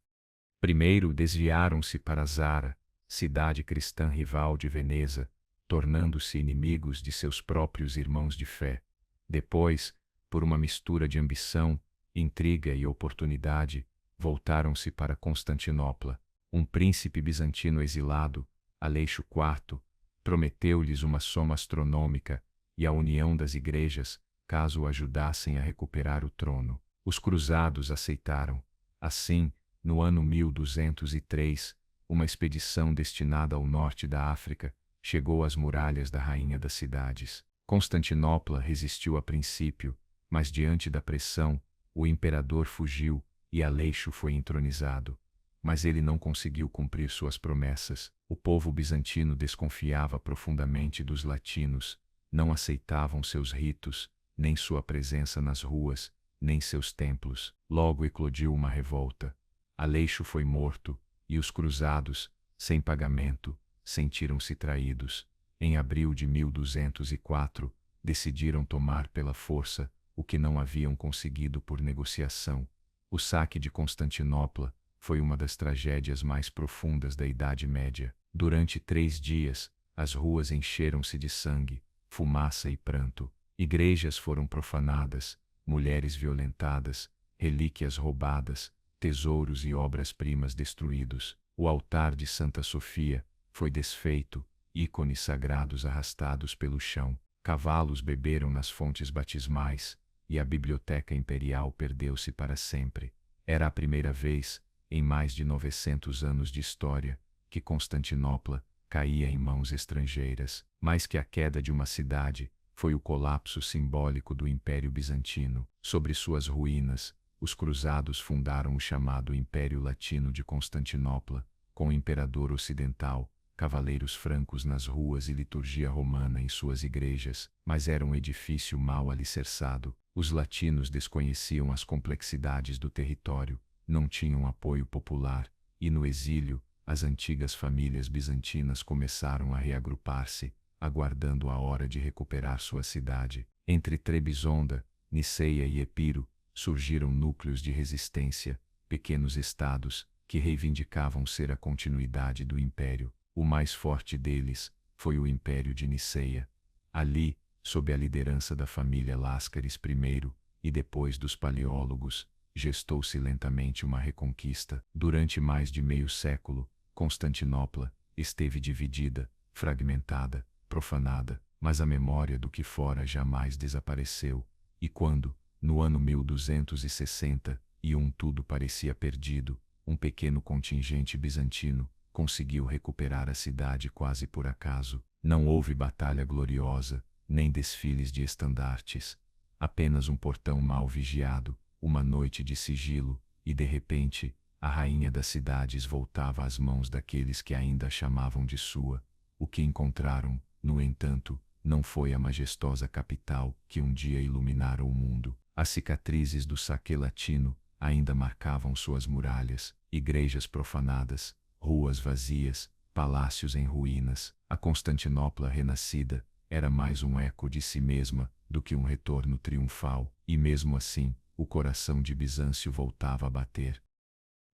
Primeiro desviaram-se para Zara, cidade cristã rival de Veneza, tornando-se inimigos de seus próprios irmãos de fé. Depois, por uma mistura de ambição, intriga e oportunidade, voltaram-se para Constantinopla. Um príncipe bizantino exilado, Aleixo IV, prometeu-lhes uma soma astronômica e a união das igrejas, caso o ajudassem a recuperar o trono. Os cruzados aceitaram. Assim, no ano 1203, uma expedição destinada ao norte da África chegou às muralhas da rainha das cidades. Constantinopla resistiu a princípio, mas diante da pressão, o imperador fugiu e Aleixo foi entronizado. Mas ele não conseguiu cumprir suas promessas. O povo bizantino desconfiava profundamente dos latinos, não aceitavam seus ritos, nem sua presença nas ruas, nem seus templos. Logo eclodiu uma revolta. Aleixo foi morto, e os cruzados, sem pagamento, sentiram-se traídos. Em abril de 1204, decidiram tomar pela força o que não haviam conseguido por negociação. O saque de Constantinopla foi uma das tragédias mais profundas da Idade Média. Durante 3 dias, as ruas encheram-se de sangue, fumaça e pranto. Igrejas foram profanadas, mulheres violentadas, relíquias roubadas, tesouros e obras-primas destruídos. O altar de Santa Sofia foi desfeito, ícones sagrados arrastados pelo chão, cavalos beberam nas fontes batismais, e a biblioteca imperial perdeu-se para sempre. Era a primeira vez, em mais de 900 anos de história, que Constantinopla caía em mãos estrangeiras. Mais que a queda de uma cidade, foi o colapso simbólico do Império Bizantino. Sobre suas ruínas, os cruzados fundaram o chamado Império Latino de Constantinopla, com o imperador ocidental, cavaleiros francos nas ruas e liturgia romana em suas igrejas, mas era um edifício mal alicerçado. Os latinos desconheciam as complexidades do território, não tinham apoio popular, e no exílio, as antigas famílias bizantinas começaram a reagrupar-se, aguardando a hora de recuperar sua cidade. Entre Trebisonda, Niceia e Epiro, surgiram núcleos de resistência, pequenos estados, que reivindicavam ser a continuidade do império. O mais forte deles foi o Império de Niceia. Ali, sob a liderança da família Láscaris I, e depois dos Paleólogos, gestou-se lentamente uma reconquista. Durante mais de meio século, Constantinopla esteve dividida, fragmentada, profanada, mas a memória do que fora jamais desapareceu, e quando, no ano 1261, tudo parecia perdido, um pequeno contingente bizantino conseguiu recuperar a cidade quase por acaso. Não houve batalha gloriosa, nem desfiles de estandartes, apenas um portão mal vigiado, uma noite de sigilo, e de repente, a rainha das cidades voltava às mãos daqueles que ainda a chamavam de sua. O que encontraram, no entanto, não foi a majestosa capital que um dia iluminara o mundo. As cicatrizes do saque latino ainda marcavam suas muralhas, igrejas profanadas, ruas vazias, palácios em ruínas. A Constantinopla renascida era mais um eco de si mesma do que um retorno triunfal, e mesmo assim, o coração de Bizâncio voltava a bater.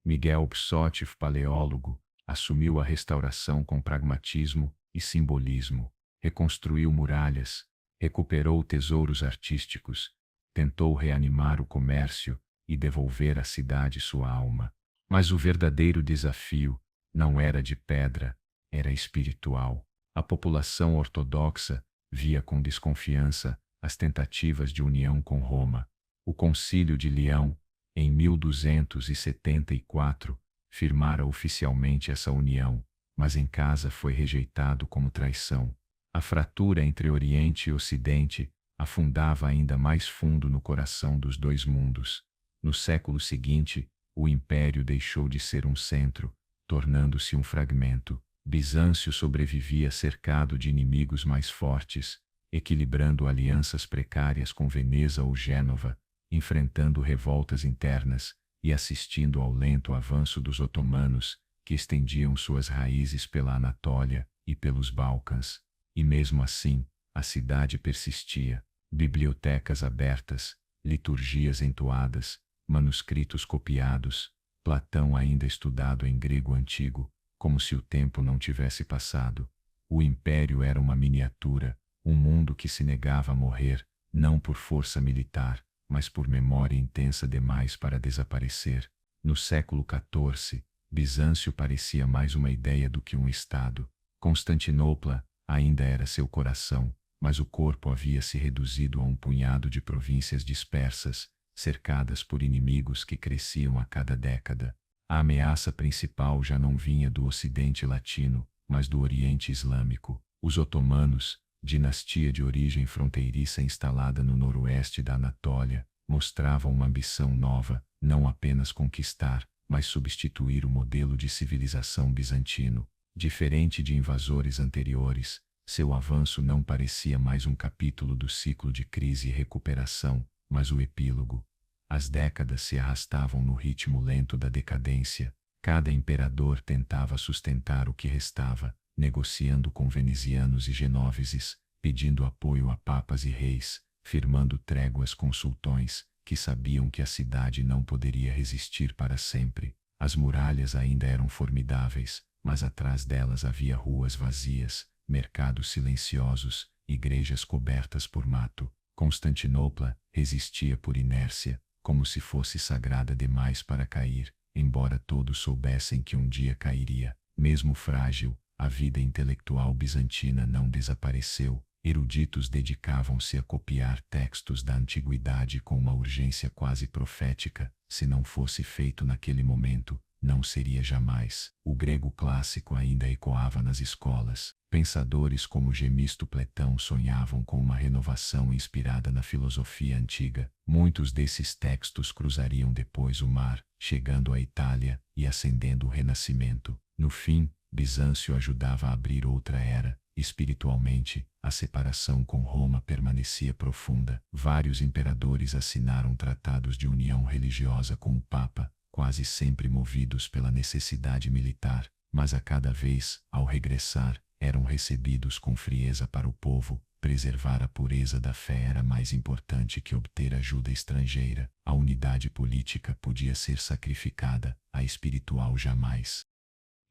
Miguel Psótif, paleólogo, assumiu a restauração com pragmatismo e simbolismo. Reconstruiu muralhas, recuperou tesouros artísticos, tentou reanimar o comércio e devolver à cidade sua alma. Mas o verdadeiro desafio não era de pedra, era espiritual. A população ortodoxa via com desconfiança as tentativas de união com Roma. O Concílio de Leão, em 1274, firmara oficialmente essa união, mas em casa foi rejeitado como traição. A fratura entre Oriente e Ocidente afundava ainda mais fundo no coração dos dois mundos. No século seguinte, o império deixou de ser um centro, tornando-se um fragmento. Bizâncio sobrevivia cercado de inimigos mais fortes, equilibrando alianças precárias com Veneza ou Gênova, enfrentando revoltas internas e assistindo ao lento avanço dos otomanos, que estendiam suas raízes pela Anatólia e pelos Balcãs. E mesmo assim, a cidade persistia. bibliotecas abertas, liturgias entoadas, manuscritos copiados, Platão ainda estudado em grego antigo, como se o tempo não tivesse passado. O império era uma miniatura, um mundo que se negava a morrer, não por força militar, mas por memória intensa demais para desaparecer. No século XIV, Bizâncio parecia mais uma ideia do que um estado. Constantinopla ainda era seu coração, mas o corpo havia se reduzido a um punhado de províncias dispersas, cercadas por inimigos que cresciam a cada década. A ameaça principal já não vinha do Ocidente latino, mas do Oriente Islâmico. Os otomanos, dinastia de origem fronteiriça instalada no noroeste da Anatólia, mostravam uma ambição nova, não apenas conquistar, mas substituir o modelo de civilização bizantino. Diferente de invasores anteriores, seu avanço não parecia mais um capítulo do ciclo de crise e recuperação, mas o epílogo. As décadas se arrastavam no ritmo lento da decadência. Cada imperador tentava sustentar o que restava, negociando com venezianos e genoveses, pedindo apoio a papas e reis, firmando tréguas com sultões, que sabiam que a cidade não poderia resistir para sempre. As muralhas ainda eram formidáveis, mas atrás delas havia ruas vazias, mercados silenciosos, igrejas cobertas por mato. Constantinopla resistia por inércia, como se fosse sagrada demais para cair, embora todos soubessem que um dia cairia. Mesmo frágil, a vida intelectual bizantina não desapareceu. Eruditos dedicavam-se a copiar textos da antiguidade com uma urgência quase profética. Se não fosse feito naquele momento, não seria jamais. O grego clássico ainda ecoava nas escolas. Pensadores como Gemisto Platão sonhavam com uma renovação inspirada na filosofia antiga. Muitos desses textos cruzariam depois o mar, chegando à Itália e acendendo o Renascimento. No fim, Bizâncio ajudava a abrir outra era. Espiritualmente, a separação com Roma permanecia profunda. Vários imperadores assinaram tratados de união religiosa com o Papa, quase sempre movidos pela necessidade militar, mas a cada vez, ao regressar, eram recebidos com frieza para o povo. Preservar a pureza da fé era mais importante que obter ajuda estrangeira. A unidade política podia ser sacrificada, a espiritual jamais.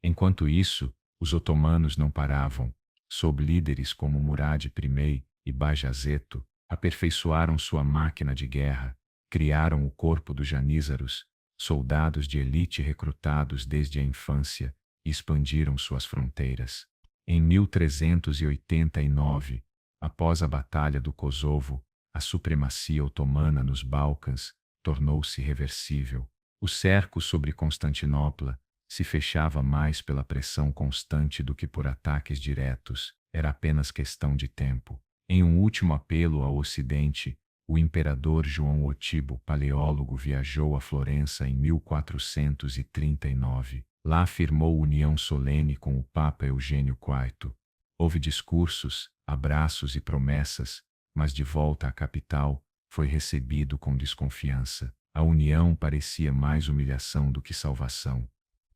Enquanto isso, os otomanos não paravam. Sob líderes como Murad I e Bajazeto, aperfeiçoaram sua máquina de guerra, criaram o corpo dos janízaros, soldados de elite recrutados desde a infância, e expandiram suas fronteiras. Em 1389, após a Batalha do Kosovo, a supremacia otomana nos Balcãs tornou-se irreversível. O cerco sobre Constantinopla se fechava mais pela pressão constante do que por ataques diretos. Era apenas questão de tempo. Em um último apelo ao Ocidente, o imperador João Otibo Paleólogo viajou a Florença em 1439. Lá firmou união solene com o Papa Eugênio IV. Houve discursos, abraços e promessas, mas de volta à capital, foi recebido com desconfiança. A união parecia mais humilhação do que salvação.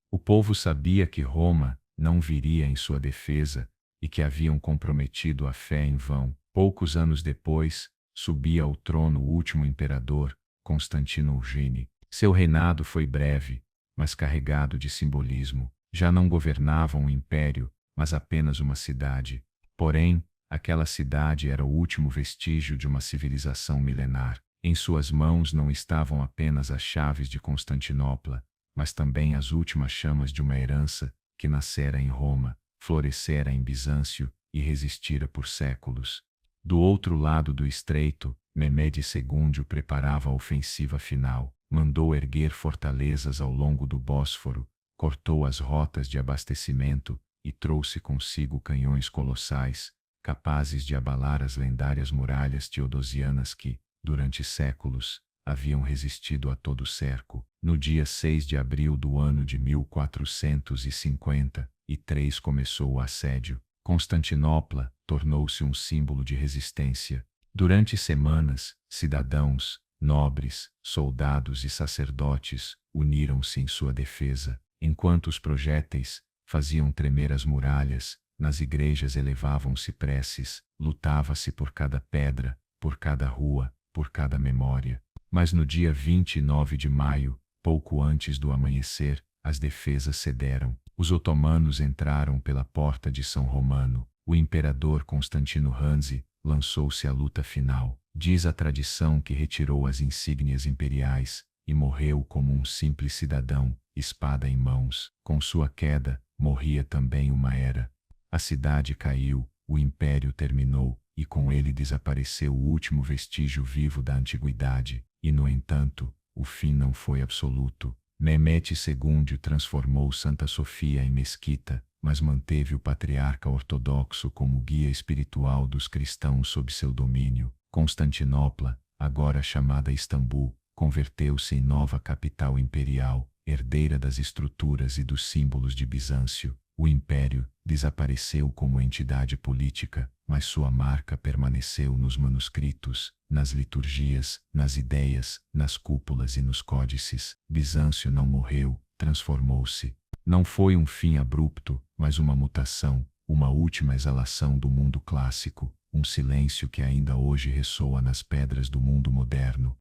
O povo sabia que Roma não viria em sua defesa e que haviam comprometido a fé em vão. Poucos anos depois, subia ao trono o último imperador, Constantino Eugênio. Seu reinado foi breve, mas carregado de simbolismo. Já não governava um império, mas apenas uma cidade. Porém, aquela cidade era o último vestígio de uma civilização milenar. Em suas mãos não estavam apenas as chaves de Constantinopla, mas também as últimas chamas de uma herança que nascera em Roma, florescera em Bizâncio e resistira por séculos. Do outro lado do estreito, Mehmed II preparava a ofensiva final. Mandou erguer fortalezas ao longo do Bósforo, cortou as rotas de abastecimento e trouxe consigo canhões colossais, capazes de abalar as lendárias muralhas teodosianas que, durante séculos, haviam resistido a todo cerco. No dia 6 de abril do ano de 1453 começou o assédio. Constantinopla tornou-se um símbolo de resistência. Durante semanas, cidadãos, nobres, soldados e sacerdotes uniram-se em sua defesa. Enquanto os projéteis faziam tremer as muralhas, nas igrejas elevavam-se preces, lutava-se por cada pedra, por cada rua, por cada memória. Mas no dia 29 de maio, pouco antes do amanhecer, as defesas cederam. Os otomanos entraram pela porta de São Romano. O imperador Constantino Hanzi lançou-se à luta final. Diz a tradição que retirou as insígnias imperiais e morreu como um simples cidadão, espada em mãos. Com sua queda, morria também uma era. A cidade caiu, o império terminou, e com ele desapareceu o último vestígio vivo da antiguidade. E, no entanto, o fim não foi absoluto. Mehmet II transformou Santa Sofia em mesquita, mas manteve o patriarca ortodoxo como guia espiritual dos cristãos sob seu domínio. Constantinopla, agora chamada Istambul, converteu-se em nova capital imperial, herdeira das estruturas e dos símbolos de Bizâncio. O império desapareceu como entidade política, mas sua marca permaneceu nos manuscritos, nas liturgias, nas ideias, nas cúpulas e nos códices. Bizâncio não morreu, transformou-se. Não foi um fim abrupto, mas uma mutação, uma última exalação do mundo clássico, um silêncio que ainda hoje ressoa nas pedras do mundo moderno.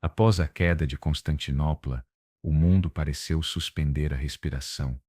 Após a queda de Constantinopla, o mundo pareceu suspender a respiração.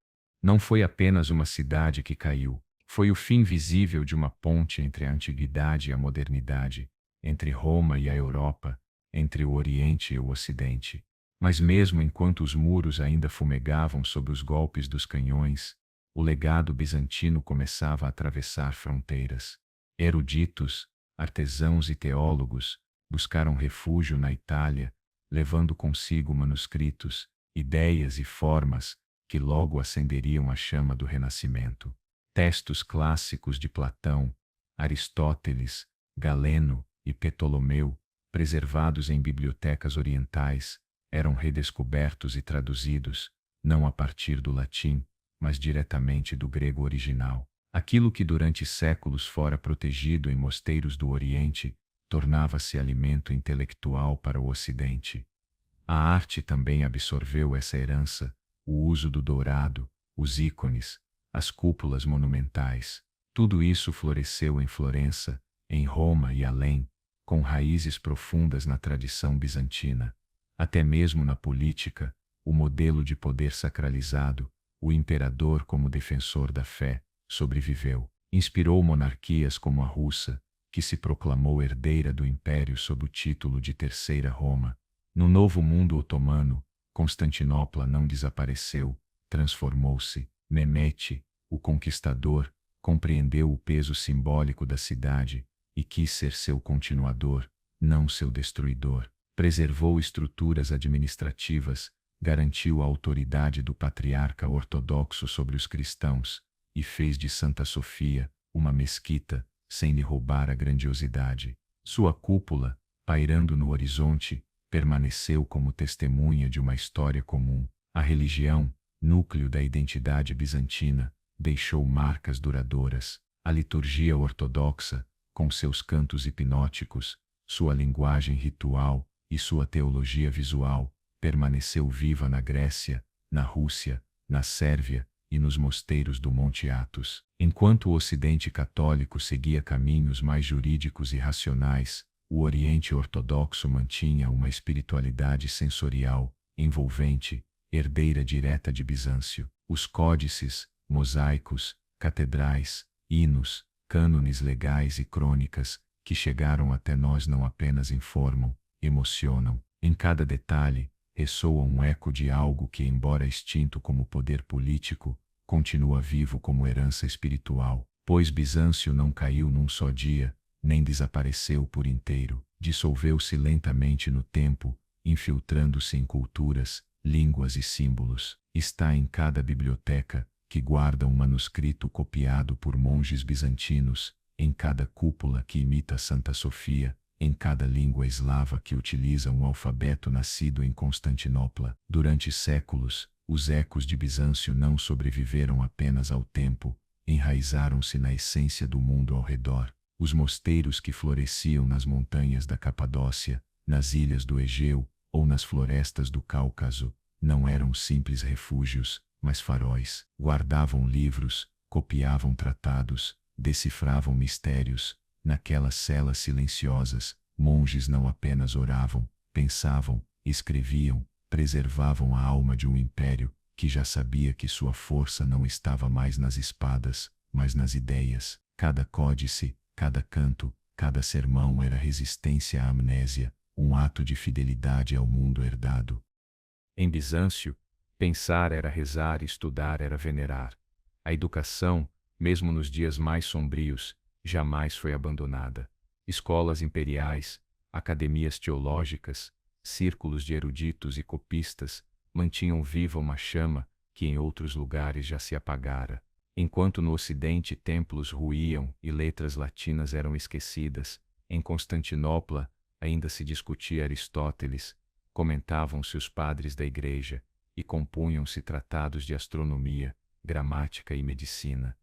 Não foi apenas uma cidade que caiu, foi o fim visível de uma ponte entre a antiguidade e a modernidade, entre Roma e a Europa, entre o Oriente e o Ocidente. Mas mesmo enquanto os muros ainda fumegavam sob os golpes dos canhões, o legado bizantino começava a atravessar fronteiras. Eruditos, artesãos e teólogos buscaram refúgio na Itália, levando consigo manuscritos, ideias e formas que logo acenderiam a chama do Renascimento. Textos clássicos de Platão, Aristóteles, Galeno e Ptolomeu, preservados em bibliotecas orientais, eram redescobertos e traduzidos, não a partir do latim, mas diretamente do grego original. Aquilo que durante séculos fora protegido em mosteiros do Oriente, tornava-se alimento intelectual para o Ocidente. A arte também absorveu essa herança, o uso do dourado, os ícones, as cúpulas monumentais. Tudo isso floresceu em Florença, em Roma e além, com raízes profundas na tradição bizantina. Até mesmo na política, o modelo de poder sacralizado, o imperador como defensor da fé, sobreviveu. Inspirou monarquias como a russa, que se proclamou herdeira do império sob o título de Terceira Roma. No novo mundo otomano, Constantinopla não desapareceu, transformou-se. Mehmet, o conquistador, compreendeu o peso simbólico da cidade e quis ser seu continuador, não seu destruidor. Preservou estruturas administrativas, garantiu a autoridade do patriarca ortodoxo sobre os cristãos e fez de Santa Sofia uma mesquita, sem lhe roubar a grandiosidade. Sua cúpula, pairando no horizonte, permaneceu como testemunha de uma história comum. A religião, núcleo da identidade bizantina, deixou marcas duradouras. A liturgia ortodoxa, com seus cantos hipnóticos, sua linguagem ritual e sua teologia visual, permaneceu viva na Grécia, na Rússia, na Sérvia e nos mosteiros do Monte Athos. Enquanto o Ocidente católico seguia caminhos mais jurídicos e racionais, o Oriente ortodoxo mantinha uma espiritualidade sensorial, envolvente, herdeira direta de Bizâncio. Os códices, mosaicos, catedrais, hinos, cânones legais e crônicas, que chegaram até nós não apenas informam, emocionam. Em cada detalhe, ressoa um eco de algo que, embora extinto como poder político, continua vivo como herança espiritual. Pois Bizâncio não caiu num só dia, nem desapareceu por inteiro. Dissolveu-se lentamente no tempo, infiltrando-se em culturas, línguas e símbolos. Está em cada biblioteca, que guarda um manuscrito copiado por monges bizantinos, em cada cúpula que imita Santa Sofia, em cada língua eslava que utiliza um alfabeto nascido em Constantinopla. Durante séculos, os ecos de Bizâncio não sobreviveram apenas ao tempo, enraizaram-se na essência do mundo ao redor. Os mosteiros que floresciam nas montanhas da Capadócia, nas ilhas do Egeu ou nas florestas do Cáucaso, não eram simples refúgios, mas faróis. Guardavam livros, copiavam tratados, decifravam mistérios, Naquelas celas silenciosas, monges não apenas oravam, pensavam, escreviam, preservavam a alma de um império que já sabia que sua força não estava mais nas espadas, mas nas ideias. Cada códice, cada canto, cada sermão era resistência à amnésia, um ato de fidelidade ao mundo herdado. Em Bizâncio, pensar era rezar e estudar era venerar. A educação, mesmo nos dias mais sombrios, jamais foi abandonada. Escolas imperiais, academias teológicas, círculos de eruditos e copistas mantinham viva uma chama que em outros lugares já se apagara. Enquanto no Ocidente templos ruíam e letras latinas eram esquecidas, em Constantinopla ainda se discutia Aristóteles, comentavam-se os padres da igreja e compunham-se tratados de astronomia, gramática e medicina.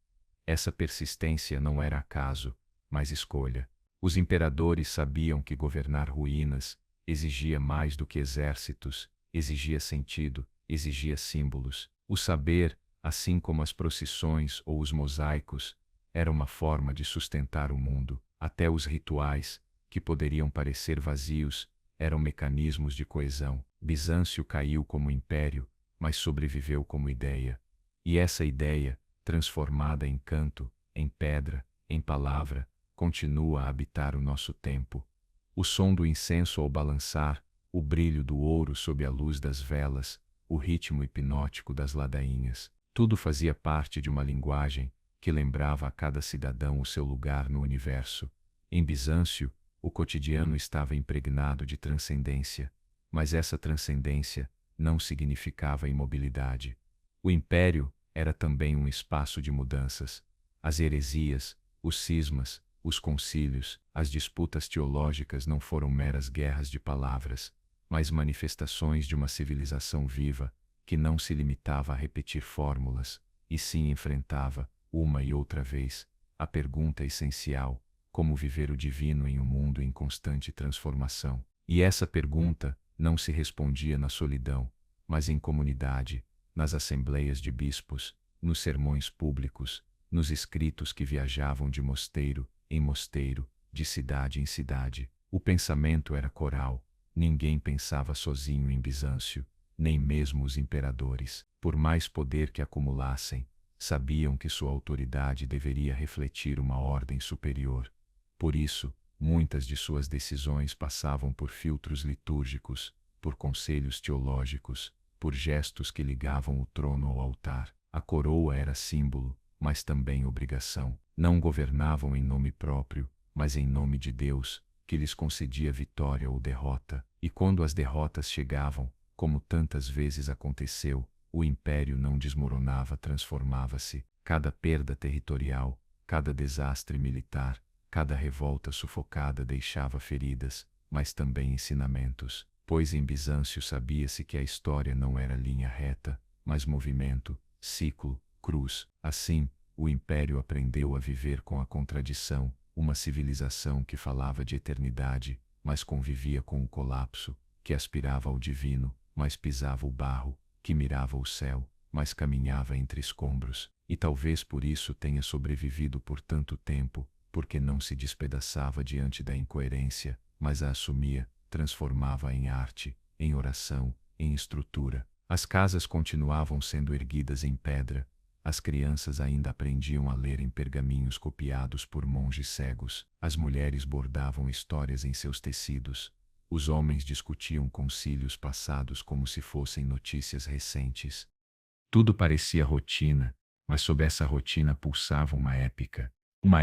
Essa persistência não era acaso, mas escolha. Os imperadores sabiam que governar ruínas exigia mais do que exércitos, exigia sentido, exigia símbolos. O saber, assim como as procissões ou os mosaicos, era uma forma de sustentar o mundo. Até os rituais, que poderiam parecer vazios, eram mecanismos de coesão. Bizâncio caiu como império, mas sobreviveu como ideia. E essa ideia, transformada em canto, em pedra, em palavra, continua a habitar o nosso tempo. O som do incenso ao balançar, o brilho do ouro sob a luz das velas, o ritmo hipnótico das ladainhas, tudo fazia parte de uma linguagem que lembrava a cada cidadão o seu lugar no universo. Em Bizâncio, o cotidiano estava impregnado de transcendência, mas essa transcendência não significava imobilidade. O império era também um espaço de mudanças. As heresias, os cismas, os concílios, as disputas teológicas não foram meras guerras de palavras, mas manifestações de uma civilização viva, que não se limitava a repetir fórmulas, e sim enfrentava, uma e outra vez, a pergunta essencial: como viver o divino em um mundo em constante transformação? E essa pergunta não se respondia na solidão, mas em comunidade, nas assembleias de bispos, nos sermões públicos, nos escritos que viajavam de mosteiro em mosteiro, de cidade em cidade. O pensamento era coral, ninguém pensava sozinho em Bizâncio, nem mesmo os imperadores. Por mais poder que acumulassem, sabiam que sua autoridade deveria refletir uma ordem superior. Por isso, muitas de suas decisões passavam por filtros litúrgicos, por conselhos teológicos, por gestos que ligavam o trono ao altar. A coroa era símbolo, mas também obrigação. Não governavam em nome próprio, mas em nome de Deus, que lhes concedia vitória ou derrota. E quando as derrotas chegavam, como tantas vezes aconteceu, o império não desmoronava, transformava-se. Cada perda territorial, cada desastre militar, cada revolta sufocada deixava feridas, mas também ensinamentos. Pois em Bizâncio sabia-se que a história não era linha reta, mas movimento, ciclo, cruz. Assim, o império aprendeu a viver com a contradição, uma civilização que falava de eternidade, mas convivia com o colapso, que aspirava ao divino, mas pisava o barro, que mirava o céu, mas caminhava entre escombros. E talvez por isso tenha sobrevivido por tanto tempo, porque não se despedaçava diante da incoerência, mas a assumia, transformava em arte, em oração, em estrutura. As casas continuavam sendo erguidas em pedra, as crianças ainda aprendiam a ler em pergaminhos copiados por monges cegos, as mulheres bordavam histórias em seus tecidos, os homens discutiam concílios passados como se fossem notícias recentes. Tudo parecia rotina, mas sob essa rotina pulsava uma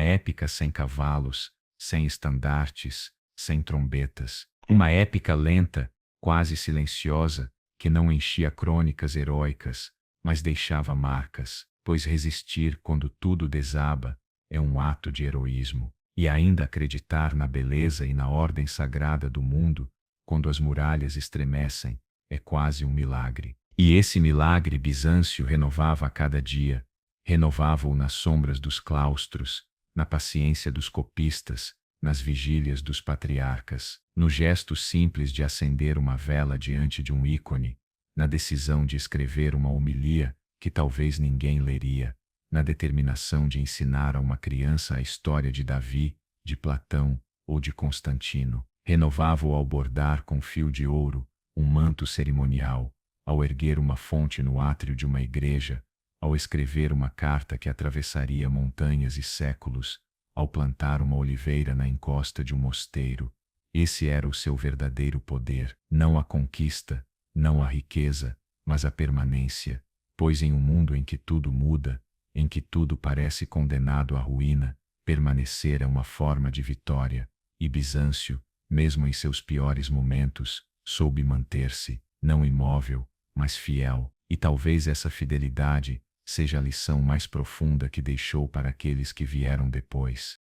épica sem cavalos, sem estandartes, sem trombetas, uma épica lenta, quase silenciosa, que não enchia crônicas heróicas, mas deixava marcas, pois resistir quando tudo desaba é um ato de heroísmo, e ainda acreditar na beleza e na ordem sagrada do mundo, quando as muralhas estremecem, é quase um milagre. E esse milagre Bizâncio renovava a cada dia, renovava-o nas sombras dos claustros, na paciência dos copistas, nas vigílias dos patriarcas, no gesto simples de acender uma vela diante de um ícone, na decisão de escrever uma homilia que talvez ninguém leria, na determinação de ensinar a uma criança a história de Davi, de Platão ou de Constantino. Renovava-o ao bordar com fio de ouro um manto cerimonial, ao erguer uma fonte no átrio de uma igreja, ao escrever uma carta que atravessaria montanhas e séculos, ao plantar uma oliveira na encosta de um mosteiro. Esse era o seu verdadeiro poder, não a conquista, não a riqueza, mas a permanência, pois em um mundo em que tudo muda, em que tudo parece condenado à ruína, permanecer é uma forma de vitória, e Bizâncio, mesmo em seus piores momentos, soube manter-se, não imóvel, mas fiel, e talvez essa fidelidade seja a lição mais profunda que deixou para aqueles que vieram depois.